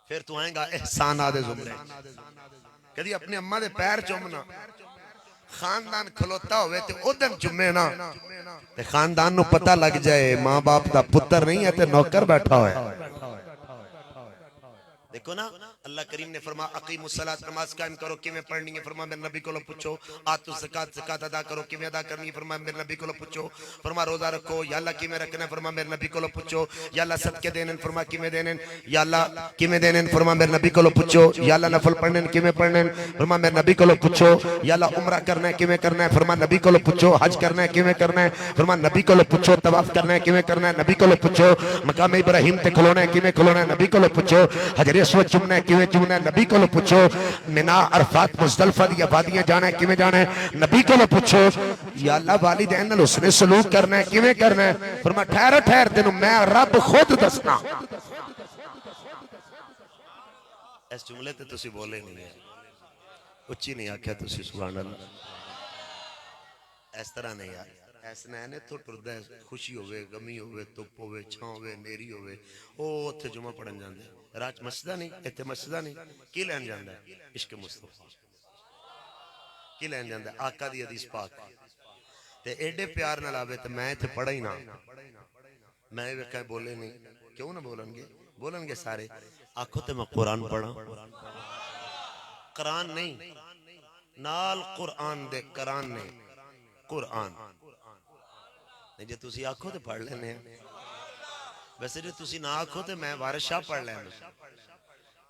Speaker 1: फिर तू आएगा एहसान आदे जुमले। कदी अपने अम्मा दे पैर चुमना, खानदान खलोता होवे ते उदन चुमे ना, ते खानदान नू पता लग जाए मां बाप दा पुत्र नहीं है ते नौकर बैठा होया। देखो ना, अल्लाह करीम ने फरमा अकीमुस्सलात, नमाज कायम करो। किवें पढ़नी है? फरमा मेरे नबी को पूछो। आतु ज़कात, ज़कात अदा करो। किवें अदा करनी है? फरमा मेरे नबी को पूछो। फरमा रोजा रखो। या अल्लाह किवें रखना है? फरमा मेरे नबी को पूछो। या अल्लाह सदके देने? फरमा किवें देने? या अल्लाह किवें देने? फरमा मेरे नबी को पूछो। या अल्लाह नफल पढ़ने किवें पढ़ने? फरमा मेरे नबी को पूछो। या अल्लाह उमरा करना है किवें करना है? फरमा नबी को पूछो। हज करना है किवें करना है? फरमा नबी को पूछो। तवाफ करना है किवें करना है? नबी को पूछो। मकाम इब्राहिम ते खलोना है किवें खलोना है? नबी को पूछो। हजर अस्वद चुमना है किवें चुमना है? नबी को पूछो। मिना अरफात मुज़दलिफा दी वादियां जाना है किवें जाना है? नबी को पूछो। या अल्लाह वालिदैन नाल हुस्ने सलूक करना है किवें करना है? फरमा ठहर ठहर तेनू मैं रब खुद दसना। इस जुमले ते तुसी बोले नहीं है, उच्ची नहीं आख्या तुसी सुभान अल्लाह। इस तरह नहीं यार, ऐस नैन इत्थों टुरदा है, खुशी होवे, गमी होवे, धुप होवे, छां होवे, नेरी होवे, ओ उत्थे जुमा पढ़न जांदे। रात मस्जिदा नहीं, इत्थे मस्जिदा नहीं, की लैन जांदा है? इश्क मुस्तफा। की लैन जांदा है? आका दी हदीस पाक। ते एडे प्यार नाल आवे ते मैं इत्थे पढ़ा ही ना। मैं वेखा बोले नहीं, क्यों ना बोलणगे? बोलणगे सारे। आखो ते मैं कुरान पढ़ा। कुरान नहीं, नाल कुरान दे, कुरान नहीं, कुरान। जे तुसी आखो तो पढ़ लेने। वैसे जो तुसी ना आखो तो मैं वारिस शाह पढ़ लैना,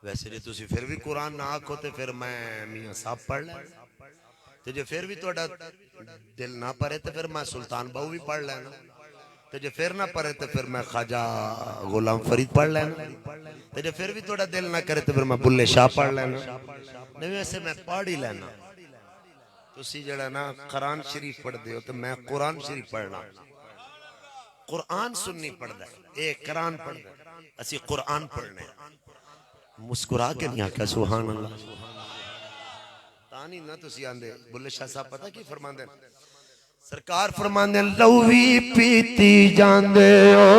Speaker 1: वैसे जो तुसी फिर भी कुरान ना आखो तो फिर मैं मियां साहब पढ़ लैना, तो जो फिर भी थोड़ा दिल ना परे तो फिर मैं सुल्तान बाहू भी पढ़ लेना, तो जो फिर ना परे तो फिर मैं ख्वाजा गुलाम फरीद पढ़ लेना, तो जो फिर भी थोड़ा दिल ना करे तो फिर मैं बुल्ले शाह पढ़ लेना। नहीं वैसे मैं पढ़ ही लेना। तुसी जड़ा ना कुरान शरीफ पढ़ते हो तो मैं कुरान शरीफ पढ़ना। कुरान सुन्नी पढ़दा है, ए कुरान पढ़दा है, असी कुरान पढ़ने। मुस्कुरा के नहीं आख्या सुभान अल्लाह, तानी ना तुसी आंदे। बुल्ले शाह साहब पता की फरमांदे, सरकार फरमांदे लहू भी पीती जांदे हो,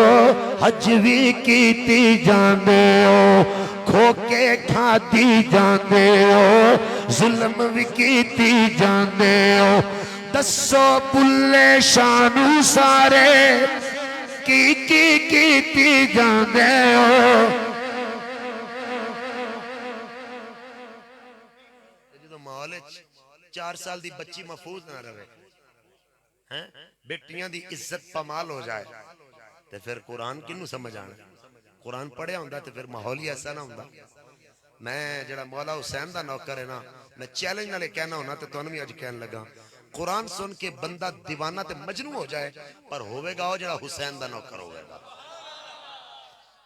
Speaker 1: हज भी कीती जांदे हो, खोके खाती जांदे हो, जुल्म भी कीती जांदे हो, दसो बुल्ले शानू सारे की कीती जांदे हो। जो माहौल 4 साल दी बच्ची महफूज ना रहे हैं, बेटियां दी इज्जत पमाल हो जाए तो फिर कुरान किनू समझ आना। कुरान पढ़िया होंदा तो फिर माहौल ही ऐसा ना होंदा। मैं जड़ा मौला हुसैन दा नौकर है ना, मैं चैलेंज नाले कहना होना तो तुहानू भी अज कहन लगा, कुरान सुन के बंदा दीवाना ते मजनू हो जाए पर होवेगा वो जड़ा हुसैन दा नौकर होवेगा।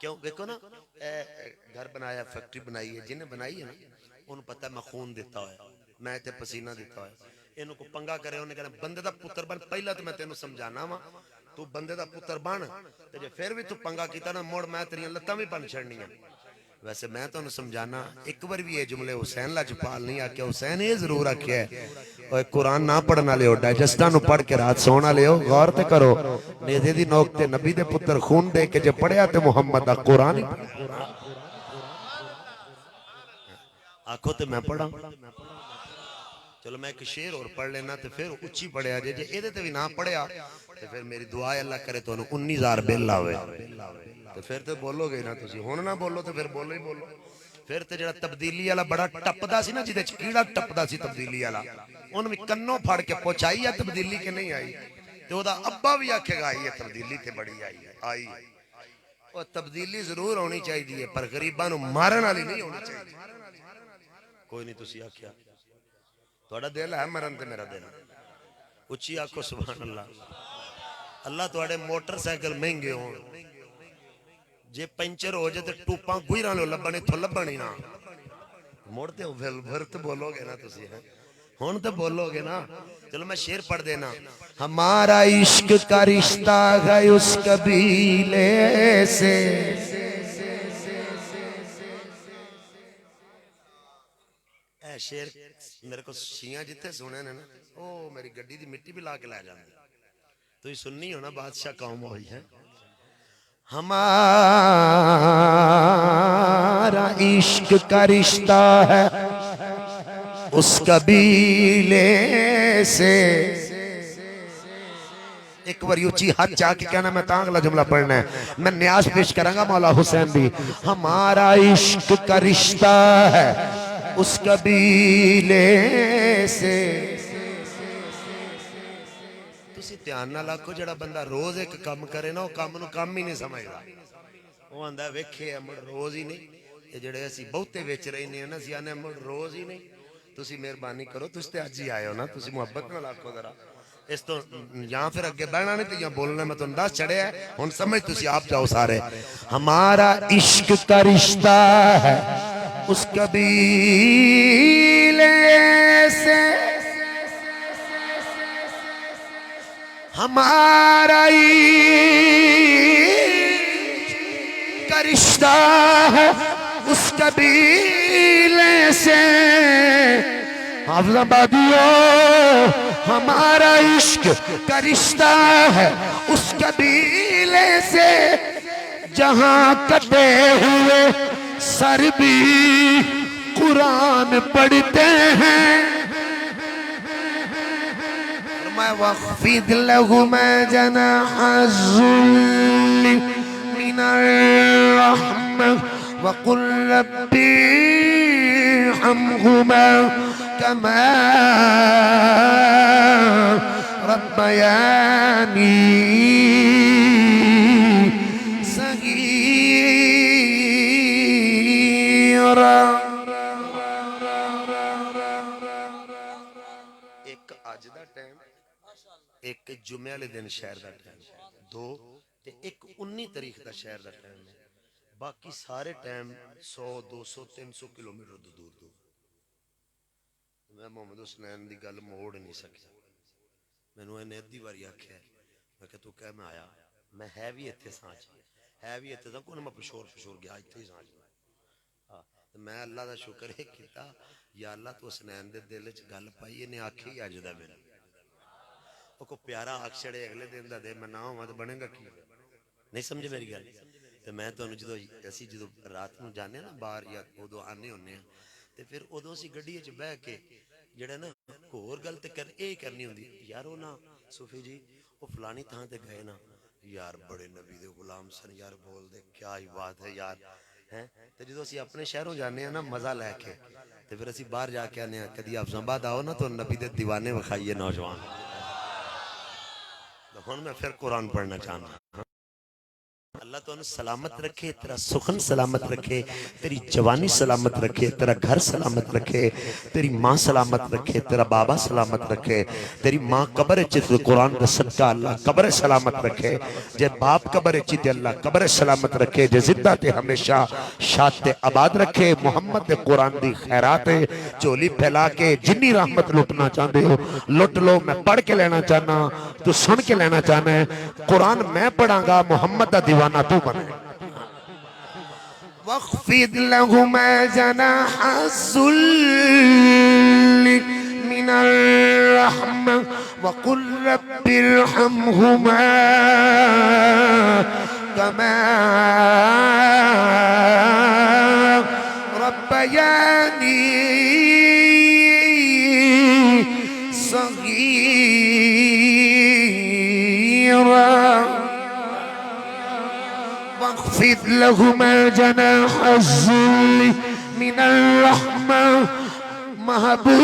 Speaker 1: क्यों देखो ना, घर बनाया, फैक्ट्री बनाई है, जिन्हें बनाई है ना उन्हें पता मैं खून दिता है, मैं ते पसीना दिता है। इन्हों को पंगा करे उन्हें कहना बंदे दा पुत्र बन। पहला तो मैं तेनों समझाना वा, तू बंदे दा पुत्र बन ते जे फिर भी तू पंगा कीता ना मुड़ मैं तेरियां लत्तां भी बन छड़नियां। वैसे मैं तुहानू समझाना, एक बार भी ये जुमले हुसैन लजपाल नहीं आख्या, हुसैन ये जरूर आख्या है और कुरान ना पढ़ने वाले हो डाइजेस्टां नू पढ़ के रात सोने वाले हो, गौर ते करो। नेज़े दी नोक ते नबी दे पुत्र खून दे के जे पढ़िया ते मुहम्मद दा कुरान ही आखो तो मैं पढ़ा। चलो मैं एक शेर और पढ़ लेना तो फिर उच्ची पढ़िया जे ये भी ना पढ़िया तो फिर मेरी दुआ अल्लाह करे तो 19,000 बिल आवे तो फिर तो बोलोगे ना तुसी, हुण ना बोलो तो फिर बोलो ही बोलो। फिर तो जरा तब्दीली वाला बड़ा टपदा सी ना, जिदे कीड़ा टपदा सी तब्दीली वाला, उन भी कन्नों फाड़ के पहुंचाई है तब्दीली के नहीं आई तो ओदा अब्बा भी आखेगा आई है तब्दीली ते बड़ी आई है। आई और तब्दीली जरूर होनी चाहिए पर गरीबां नूं मारन वाली नहीं होनी चाहिए। कोई नहीं तुसी आख्या थोड़ा दिल है मरन ते मेरा दिल, उच्ची आखो सुभान अल्लाह। अल्लाह थोड़े मोटरसाइकिल महंगे हो, जे पंचर हो जाए तो टूपा गुजरा लो लभन, इथों लभन ही ना मुड़ते हो फिर तो बोलोगे ना तुसी हैं, हुण तो बोलोगे ना। चलो मैं शेर पढ़ देना, हमारा इश्क का रिश्ता है उस कबीले से, ए शेर मेरे को शियां जिथे सुने ने ना ओ मेरी गड्डी दी मिट्टी भी ला के लै जांदे। तुसीं सुननी हो ना बादशाह कौम होई है। हमारा इश्क का रिश्ता है उस कबीले से। एक बार ऊंची हाथ जाके कहना, मैं अगला जुमला पढ़ना है, मैं न्याज पेश करांगा मौला हुसैन दी। हमारा इश्क का रिश्ता है उस कबीले से। तुसी ध्यान नाल आखो, जड़ा बंदा रोज एक काम करे ना, काम नूं काम ही नहीं समझदा, वो आंदा वेखे मुड़ रोज ही नहीं। ये जड़े असी बहुते विच रहने ना, असी आने मुड़ रोज ही नहीं। तुसी मेहरबानी करो, तुसी ते अज ही आए हो ना, तुसी मुहब्बत नाल आखो जरा। इस तो या फिर अगे बहना नहीं तो या बोलना, मैं तुहानू दस चढ़िया हुण समझ तुसी आप जाओ सारे। हमारा इश्क का रिश्ता है उस कबीले से, हमारा इश्क का रिश्ता है उस कबीले से। हमारा इश्क का रिश्ता है उस कबीले से, जहां कटे हुए सर भी कुरान पढ़ते हैं। मैं वख्फिद लहुमा जनाह ज़ुल्ली मिनर रहमा वक़ुल रब्बी इरहमहुमा कमा रब्बयानी सगीरा। एक अज दा टाइम, एक जुमे वाले दिन शहर का टाइम, दो ते एक 19 तारीख का शहर का टाइम है। बाकी सारे टाइम 100 200 300 किलोमीटर दूर दूर। मैं मोहम्मद हुसनैन की गल मोड़ नहीं सकिया। मैनू इन्हें अद्धी बारी आख्या, मैं क्या तू कह मैं आया, मैं है भी इत्थे सांच, है भी इत्थे कोई मैं पशोर पशोर गया इत्थे ही सांच। मैं अल्लाह का शुक्र है किया, या अल्लाह तू हुसनैन दे दिल च गल पाई, इन्हें आखी ही अज दा मेरा को प्यारा आख छड़े अगले दिन का दे मैं ना होवां तो बनेगा की। नहीं समझे मेरी गल। तो मैं तुहानू जो असीं जो रात को जाने ना बाहर या उदों आने होने तो फिर उदों असीं गड्डी च बह के जेड़ा ना होर गल ते कर ये करनी होंदी यार वो ना सूफी जी वो फलानी थां ते गए ना यार बड़े नबी दे गुलाम सन यार बोल दे क्या ही बात है यार हैं। तो जो असीं अपने शहरों जाने ना मजा लैके तो फिर असीं बाहर जाके आने कदी अफजाबाद आओ ना तो नबी दे दीवाने विखाइए नौजवान। तो हुण मैं फिर कुरान पढ़ना चाहना। अल्लाह तो सलामत रखे, तेरा सुखन सलामत रखे, तेरी जवानी सलामत रखे, तेरा घर सलामत रखे, तेरी माँ सलामत रखे, तेरा बाबा सलामत रखे, तेरी माँ कब्र चित कुरान का सदका अल्लाह कब्र सलामत रखे, जे बाप कब्र चित अल्लाह कब्र सलामत रखे, जे जिंदा ते हमेशा शाद ते आबाद रखे। मोहम्मद दे कुरान दी खैरात झोली फैला के जिन्नी रहमत लुटना चाहते हो लुट लो। मैं पढ़ के लेना चाहना, तू सुन के लेना चाहना है। कुरान मैं पढ़ांगा, मोहम्मद दा दीवाना तू बने। वख्फिद लहुमा जनाह ज़ुल्लि मिनर रहमा वकुल रब्बिरहमहुमा कमा रब्बयानी सगीरा वख्फिद लहुमा जनाह ज़ुल्लि मिनर रहमा। महबूब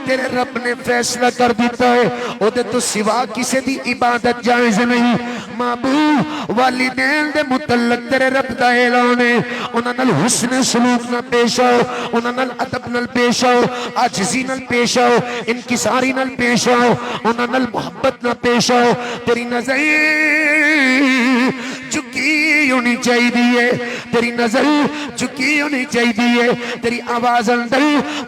Speaker 1: तेरे रब ने फैसला कर दिता है ओदे तो सिवा किसी की इबादत जायज नहीं। महबूब वालिदैन दे मुतल्लक तेरे रब दा ऐलान है, उन्हां नाल हुस्न सलूक नाल पेश आओ, उन्हां नाल अदब नाल पेश आओ, आजिज़ी नाल पेश आओ, इनकिसारी नाल पेश आओ, उन्हां नाल मोहब्बत नाल पेश आओ। तेरी नजर झुकी होनी चाहिए, तेरी नजर झुकी होनी चाहिए, तेरी आवाज अंदर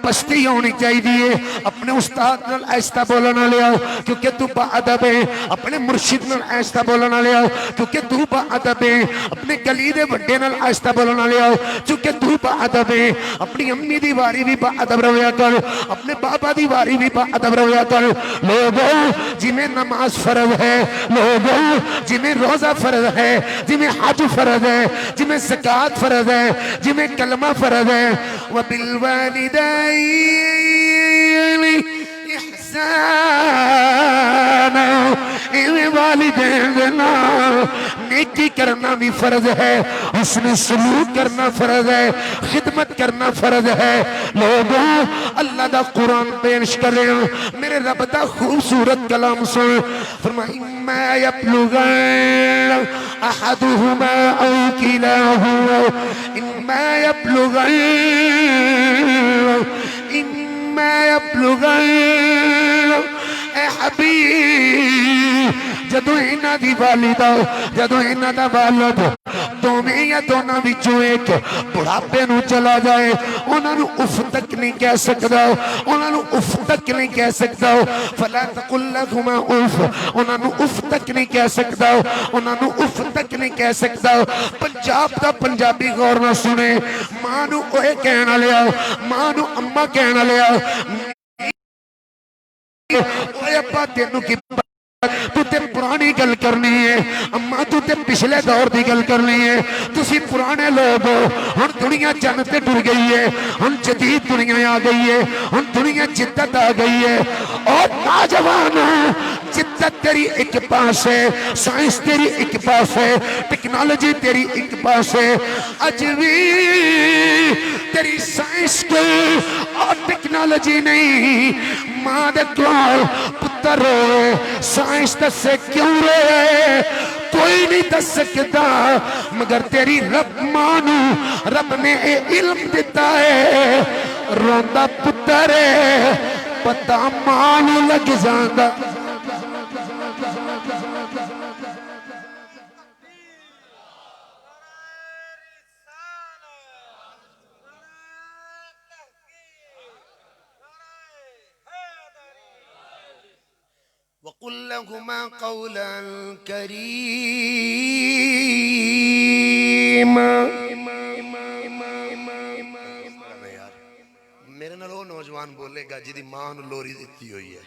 Speaker 1: पस्ती होनी चाहिए। अपने उस्ताद नाल ऐसा बोलना लिया क्योंकि तू बाअदब है, अपने मुर्शिद नाल ऐसा बोलना लिया क्योंकि तू बाअदब है, अपने गली दे वड्डे नाल ऐसा बोलना लिया क्योंकि तू बाअदब है। अपनी अम्मी दी वारी भी बाअदब रहोया कर, अपने बाबा दी वारी भी बाअदब रहोया कर। लोगों जिन्हें नमाज फर्ज है, लोगों जिन्हें रोजा फर्ज है, जिन्हें हज फर्ज है, जिन्हें ज़कात फर्ज है, जिन्हें कलमा फर्ज है। व बिल वालिदैनि इहसाना वालिदैन नेकी करना भी फर्ज है, उसने सलूक करना फर्ज है, खिदमत करना फर्ज है। लोगों अल्लाह दा कुरान पेश कर रहे हैं, मेरे रब दा खूबसूरत कलाम सुन। फरमाया इम्मा यब्लुगन अहदुहुमा औ किलाहुमा इम्मा यब्लुगन जदों इन्हां दी वालिदा जदों इन्हां दा वालिद दोवें या दोनों विचों एक बुढ़ापे नूं चला जाए, उन्हां नूं उफ तक नहीं कह सकदा, उन्हां नूं उफ तक नहीं कह सकदा। फला तकुल लहुमा उफ, उन्हां नूं उफ तक नहीं कह सकदा, उन्हां नूं उफ तक नहीं कह सकदा। पंजाब दा पंजाबी गौर नाल सुने, मां नूं ओए कहण वालिया, मां नूं अम्मा कहण वालिया, ओए अब्बा तेनू की तू ते पुरानी गल करनी है, अम्मा तू ते पिछले दौर की गल करनी है। तुसी पुराने लोग हो, हुण दुनिया चंद ते टुर गई है, हुण जदीद दुनिया आ गई है, हुण दुनिया जिद्दत आ गई है। और नौजवान जिद्दत तेरी एक पास है, साइंस तेरी एक पास है, टेक्नोलॉजी तेरी एक पास है। अज भी तेरी साइंस को और टेक्नोलॉजी नहीं, मां दे कोल पुत्र साइंस दसे क्यों रे, तू
Speaker 2: कोई नहीं दस सकता मगर तेरी रब मानू रब ने इल्म दिता है रोंदा पुत्र पता मानू लग जांदा
Speaker 1: वक़ुल लहुमा क़ौलन करीम। मेरे नाल वो नौजवान बोलेगा जिदी मां नूं लोरी दित्ती हुई है,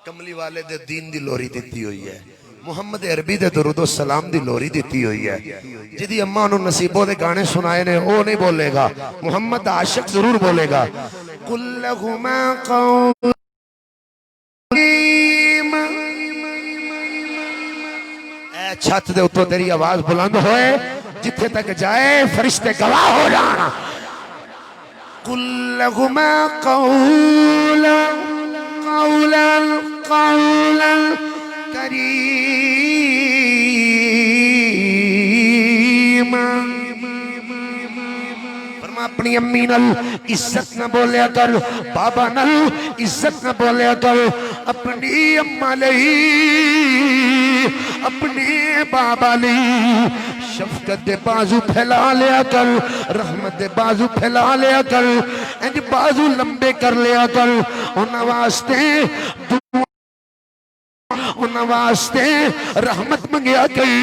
Speaker 1: कमली वाले दे दीन दी लोरी दित्ती हुई है, मुहम्मद अरबी दे दुरूद सलाम दी लोरी दित्ती हुई है, जिदी अम्मा नूं नसीबों दे गाने सुनाए ने वो नहीं बोलेगा, मुहम्मद आशिक जरूर बोलेगा। कुल लहुमा क़ौलन छत दे उत्तों तेरी आवाज बुलंद होए जिथे तक जाए फरिश्ते गवाह हो जाना। कुल लहुमा क़ौलन क़ौलन क़ौलन करीमा। फरमा अपनी अम्मी नल इज्जत न बोलिया कर, बाबा नल इज्जत न बोलिया कर, अपनी अम्मा लई अपने बाबा ली शफकत दे बाजू फैला लिया कर, रहमत दे बाजू फैला लिया कर, इंज बाजू लंबे कर लिया कर उन्हां वास्ते उन्हां वास्ते रहमत मंगिया गई।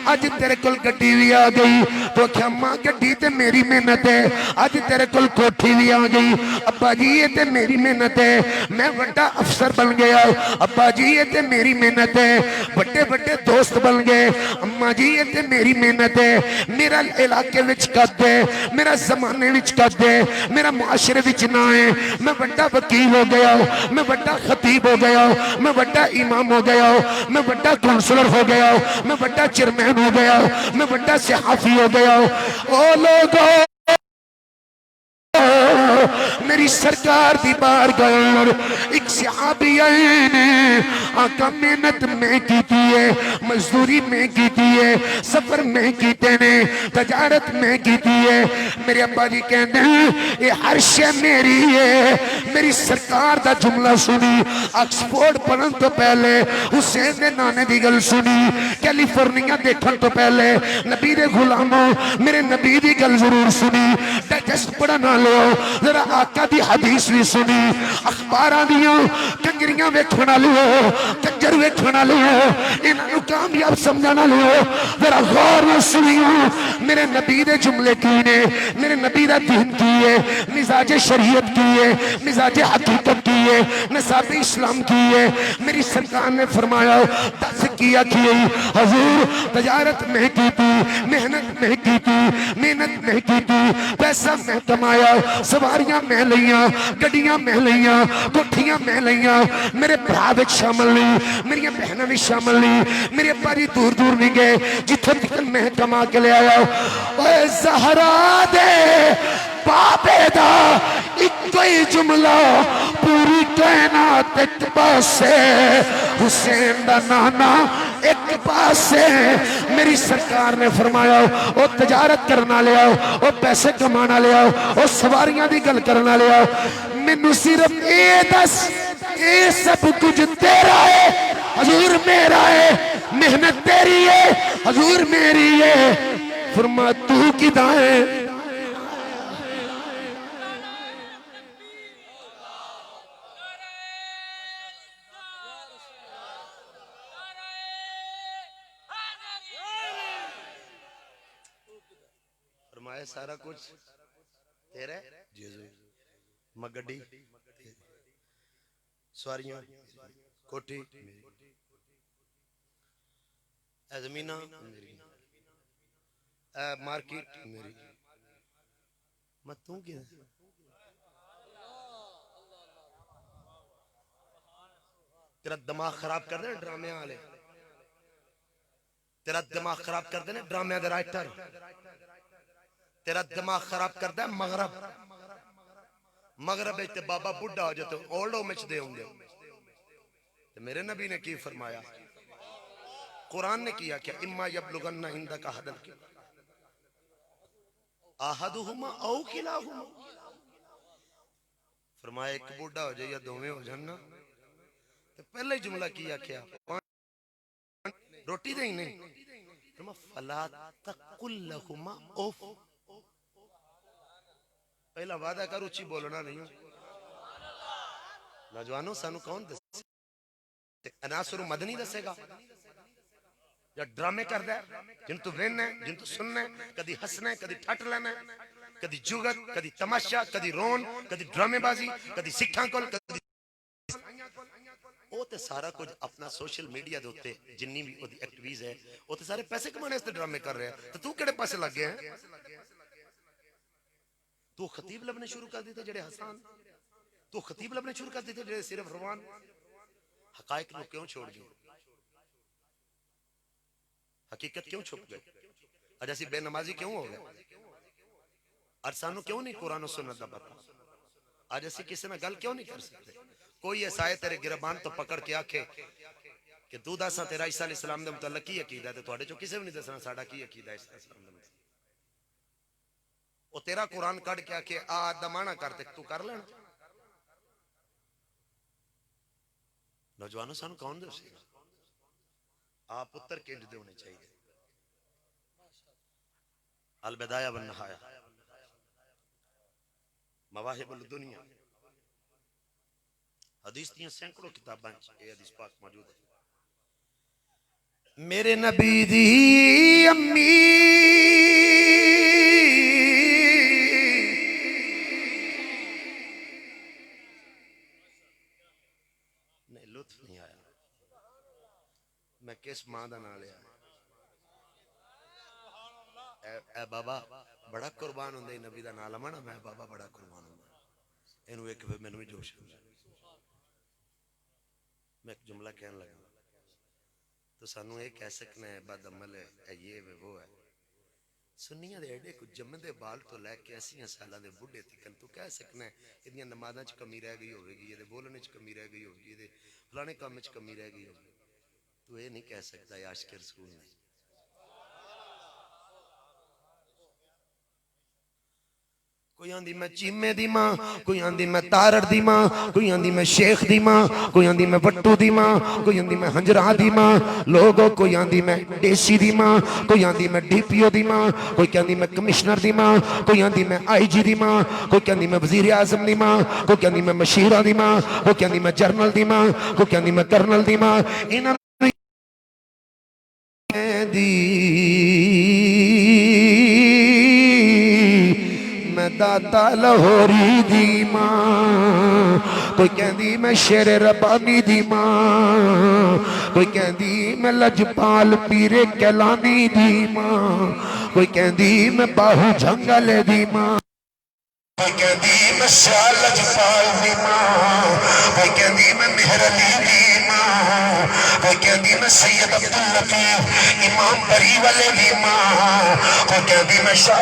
Speaker 1: अज तेरे कोल गड्डी भी आ गई तो क्या मां गड्डी ते मेरी मेहनत है, अज तेरे कोल कोठी भी आ गई अब्बा जी ये ते मेरी मेहनत है, मैं बड़ा अफसर बन गया अब्बा जी ये ते मेरी मेहनत है, बड़े बड़े दोस्त बन गए अम्मा जी ये ते मेरी मेहनत है, मेरा इलाके विच कद है, मेरा जमाने विच कद है, मेरा मुआशरे विच ना है, मैं बड़ा वकील हो गया, मैं बड़ा खतीब हो गया, मैं बड़ा इमाम हो गया, मैं बड़ा काउंसलर हो गया, मैं बड़ा चेयरमैन हो गया, मैं बड़ा सहाफी हो गया। ओ लोगों मेरी सरकार दी बार गए एक सहाबी आए ने आका मेहनत में की है, मजदूरी में की है, सफर में कीते ने, तजारत में की है। मेरे अब्बा जी कहते हैं ये हर शय मेरी है। मेरी सरकार दा जुमला सुनी, ऑक्सफोर्ड पढ़न तो पहले हुसैन दे नाने दी गल सुनी, कैलिफोर्निया देखने तो पहले नबी दे गुलामों मेरे नबी दी गल जरूर सुनी, डाइजेस्ट पढ़ना लो जरा आका दी हदीस भी सुनी, अखबार दियां कंजरियां वेखना लियो, कंजर वेखना लियो, इन्हों कामयाब समझना लियो, जरा गौर न सुनियो मेरे नबी दे जुमले की ने, मेरे नबी दा दीन की है, मिजाज शरीयत की है, मिजाज हकीकत की है, नसाब इस्लाम की है। मेरी सरकार ने फरमाया दस किया की हजूर तजारत में की थी, मेहनत में की थी, मेहनत में की थी, पैसा मैं कमाया, सवारियां मैं लिया, गड्डियां मैं लिया, कोठियां मैं लिया, मेरे भरा भी शामिल नहीं, मेरी बहना भी शामिल नहीं, मेरे अब्बा जी दूर दूर नहीं गए जिथे तक मैं कमा के ले आया। ओए ज़हरा दे बाबे दा इको ही जुमला पूरी कायनात एक पासे, हुसैन दा नाना एक पासे। मेरी सरकार ने फरमाया ओ तजारत करना ले आओ, ओ पैसे कमाना ले आओ, ओ सवारियां दी गल करना ले आओ, मैनू सिर्फ ये दस ये सब कुछ तेरा है हजूर मेरा है, मेहनत तेरी है हजूर मेरी है, फरमा तू किदा है। फरमाया सारा कुछ तेरा जी जी, मगडी सवारियां कोठी जमीना मार्केट मेरी, मैं तू क्या तेरा दिमाग खराब कर देना ड्रामे वाले, तेरा दिमाग खराब कर देना ड्रामे दे राइटर, तेरा दिमाग खराब करता है मगरब, मगरब ते बाबा बुढ़ा हो जाते ओल्ड होम दे होंगे। तो मेरे नबी ने की फरमाया कुरान ने किया क्या, इम्मा यबलुगन्ना इंदका हदल आहदुहुमा औ किलाहुमा, फरमाया एक बूढ़ा हो जाए या दोवें हो जान ना, तो पहले ही जुमला किया क्या, रोटी दे ही नहीं, फला तकुल लहुमा उफ, पहला वादा कर उची बोलना नहीं। नौजवानों सानू कौन दसे, अनासुर मदनी दसेगा या ड्रामे करदा है, जिन तू वेखना है, जिन तू सुनना है, कदी हंसना है, कदी ठट लेना है, कदी जुगत, कदी तमाशा, कदी रोन, कदी ड्रामेबाजी, कदी सिखां कोल, कदी वो ते सारा कुछ अपना सोशल मीडिया दे उत्ते जिन्नी भी ओदी एक्टिविटीज है वो ते सारे पैसे कमाने वास्ते ड्रामे कर रहे हैं। तो तू केड़े पासे लग गया है? तू खतीब लबने शुरू कर देते जेड़े हसान, तू खतीब लबने शुरू कर देते जेड़े सिर्फ रवान, हकायक को क्यों छोड़ दिए, हकीकत क्यों छुप गई, आज ऐसी बेनमाजी क्यों हो गए, आज सानू क्यों नहीं कुरान और सुन्नत दा पता, आज ऐसी किसी ना गल क्यों नहीं कर सकते। कोई ऐसा है तेरे गिरबान तो पकड़ के आखे कि तू दस तेरा ईसा अलैहिस्सलाम दे मुतल्लक की अकीदा है, तो तुहाडे चों किसी भी नहीं दसना साडा की अकीदा है ईसा अलैहिस्सलाम दे मुतल्लक। ओ तेरा कुरान कढ़ के आखे आ दमाना कर ते तू कर लेना। नौजवानों सानू कौन दसेगा, आप पुत्र किंज दे होने चाहिए। अल बिदाया वन नहाया, मवाहिबुल दुनिया, हदीस दी सैकड़ों किताबां ये हदीस पाक मौजूद है। मेरे नबी दी अम्मी नहीं, लुत्फ नहीं आया, मैं किस मां दा नाम लिया, ए बाबा बड़ा कुर्बान होंदे नबी दा नाम लवां ना, मैं बाबा बड़ा कुर्बान होंदा, इनू एक मैनू भी जोश आंदा। मैं एक जुमला कहन लगा, तो सानू ये कह सकना है बद अमल है, ये वे वो है, सुन्नियां दे एडे कुछ जम्मदे बाल तो लैके 80 साल दे बुढ़े तक तू कह सकना है इहदियां नमाज़ां च कमी रह गई होगी, ये बोलने च कमी रह गई होगी, ये फलाने काम च कमी रह गई होगी, तू ये नहीं कह सकता ये आशिक रसूल नहीं। कोई आंदी मैं चीमे दी मां, कोई आंदी मैं तारड़ दी मां, कोई आंदी मैं शेख दी मां, कोई आंदी मैं वट्टू दी मां, कोई आंदी मैं हंजरा दी मां, लोगो कोई आंदी मैं देसी दी मां, कोई आंदी मैं डीपीओ दी मां, कोई कहंदी मैं कमिश्नर दी मां, कोई आंदी मैं आईजी दी मां, कोई कहंदी मैं वजीर आजम दी मां, कोई कहंदी मैं मशीरा दी मां, कोई कहंदी मैं जर्नल दी मां, कोई कहंदी मैं कर्नल दी मां। इन्हां दी मैं दाता लाहौरी दी मां, कोई कहंदी मैं शेर रब्बानी दी मां, कोई कहंदी मैं लजपाल पीरे कैलानी दी मां, कोई कहंदी मैं बाहू जंगल दी मां, कोई कहंदी मैं शाल लजपाल दी मां, कोई कहंदी मैं मेहर अली दी मां, कोई कहंदी मैं सैयद अब्दुल लतीफ इमाम बरी वाले दी मां, कोई कहंदी मैं शाह